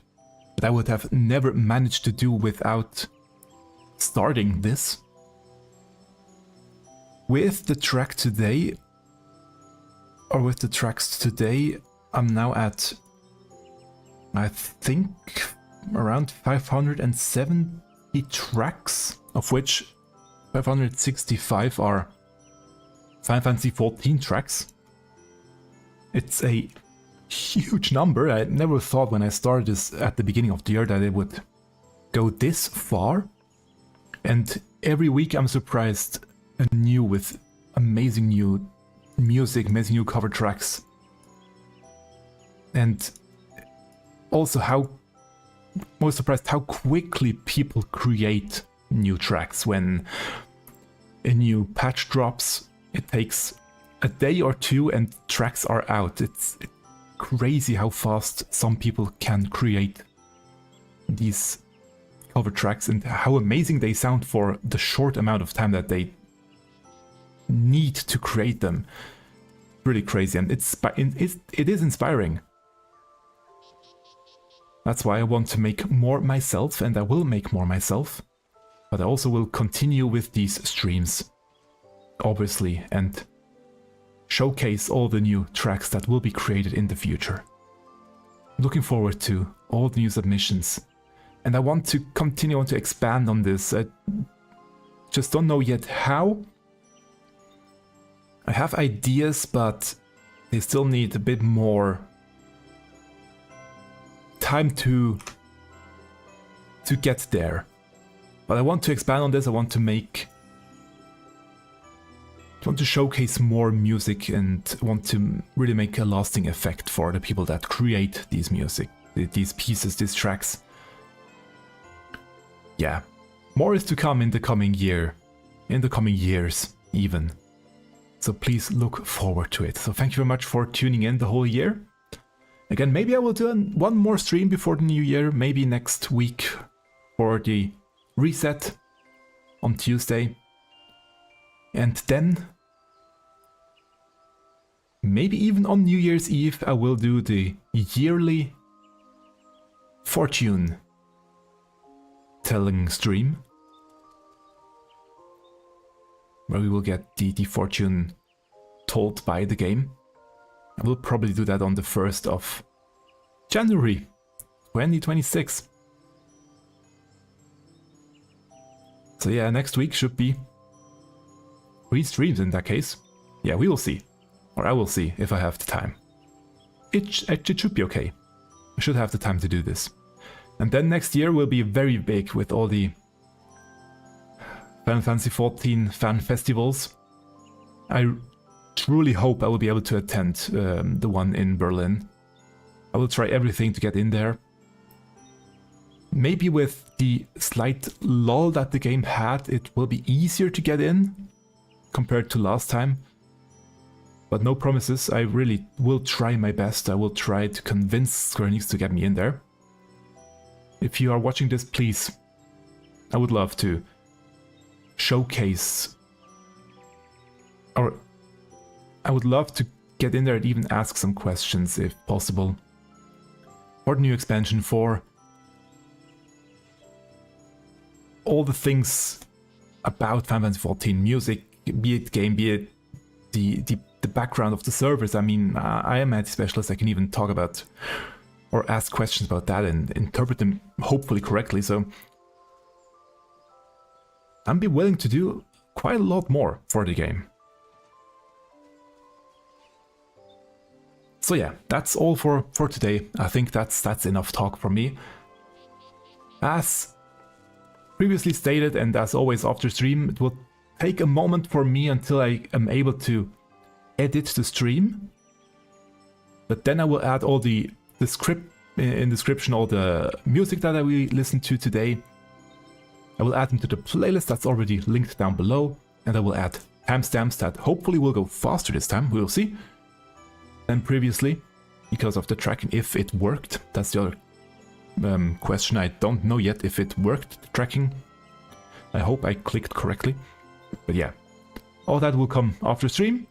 that I would have never managed to do without starting this. With the track today, or with the tracks today, I'm now at, I think, around 570 tracks, of which 565 are Final Fantasy 14 tracks. It's a huge number. I never thought when I started this at the beginning of the year that it would go this far. And every week I'm surprised anew with amazing new music, amazing new cover tracks. And also most surprised how quickly people create new tracks. When a new patch drops, it takes a day or two and tracks are out. It's crazy how fast some people can create these cover tracks and how amazing they sound for the short amount of time that they need to create them. Really crazy, and it is inspiring. That's why I want to make more myself, and I will make more myself. But I also will continue with these streams, obviously, and showcase all the new tracks that will be created in the future. Looking forward to all the new submissions. And I want to continue on to expand on this. I just don't know yet how. I have ideas, but they still need a bit more time to get there. But I want to expand on this. I want to showcase more music and want to really make a lasting effect for the people that create these music, these pieces, these tracks. Yeah, more is to come in the coming year, in the coming years even. So please look forward to it. So thank you very much for tuning in the whole year. Again, maybe I will do one more stream before the new year, maybe next week for the reset on Tuesday. And then, maybe even on New Year's Eve, I will do the yearly fortune telling stream, where we will get the fortune told by the game. I will probably do that on the 1st of January 2026. So yeah, next week should be 3 streams in that case. Yeah, we will see. Or I will see if I have the time. It should be okay. I should have the time to do this. And then next year will be very big with all the Final Fantasy XIV fan festivals. I truly hope I will be able to attend the one in Berlin. I will try everything to get in there. Maybe with the slight lull that the game had, it will be easier to get in compared to last time. But no promises, I really will try my best. I will try to convince Square Enix to get me in there. If you are watching this, please, I would love to showcase, or I would love to get in there and even ask some questions if possible. For the new expansion, for all the things about Final Fantasy XIV, music, be it game, be it the background of the servers. I mean, I am a specialist, I can even talk about or ask questions about that and interpret them hopefully correctly, so I'd be willing to do quite a lot more for the game. So yeah, that's all for today. I think that's enough talk from me. As previously stated, and as always after stream, it will take a moment for me until I am able to edit the stream. But then I will add all the script in description, all the music that I will listen to today. I will add them to the playlist that's already linked down below, and I will add timestamps that hopefully will go faster this time, we will see, than previously, because of the tracking, if it worked. That's the other question. I don't know yet if it worked, the tracking. I hope I clicked correctly. But yeah, all that will come after stream.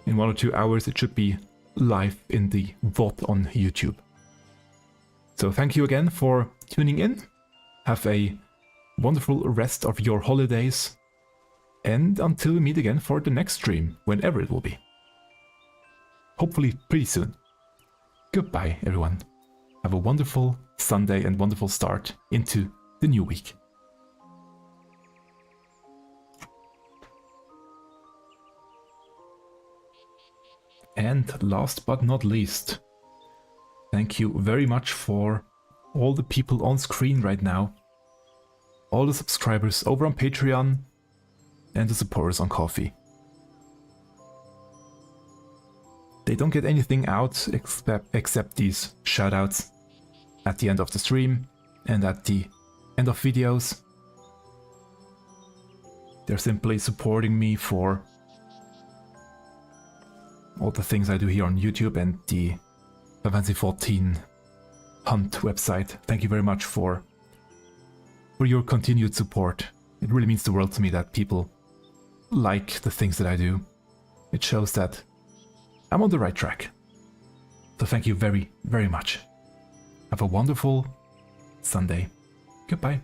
In 1 or 2 hours it should be live in the VOD on YouTube. So thank you again for tuning in. Have a wonderful rest of your holidays. And until we meet again for the next stream, whenever it will be. Hopefully pretty soon. Goodbye, everyone. Have a wonderful Sunday and wonderful start into the new week. And last but not least, thank you very much for all the people on screen right now, all the subscribers over on Patreon, and the supporters on Ko-fi. They don't get anything out except these shoutouts at the end of the stream and at the end of videos. They're simply supporting me for all the things I do here on YouTube and the Final Fantasy XIV Hunt website. Thank you very much for your continued support. It really means the world to me that people like the things that I do. It shows that I'm on the right track. So thank you very, very much. Have a wonderful Sunday. Goodbye.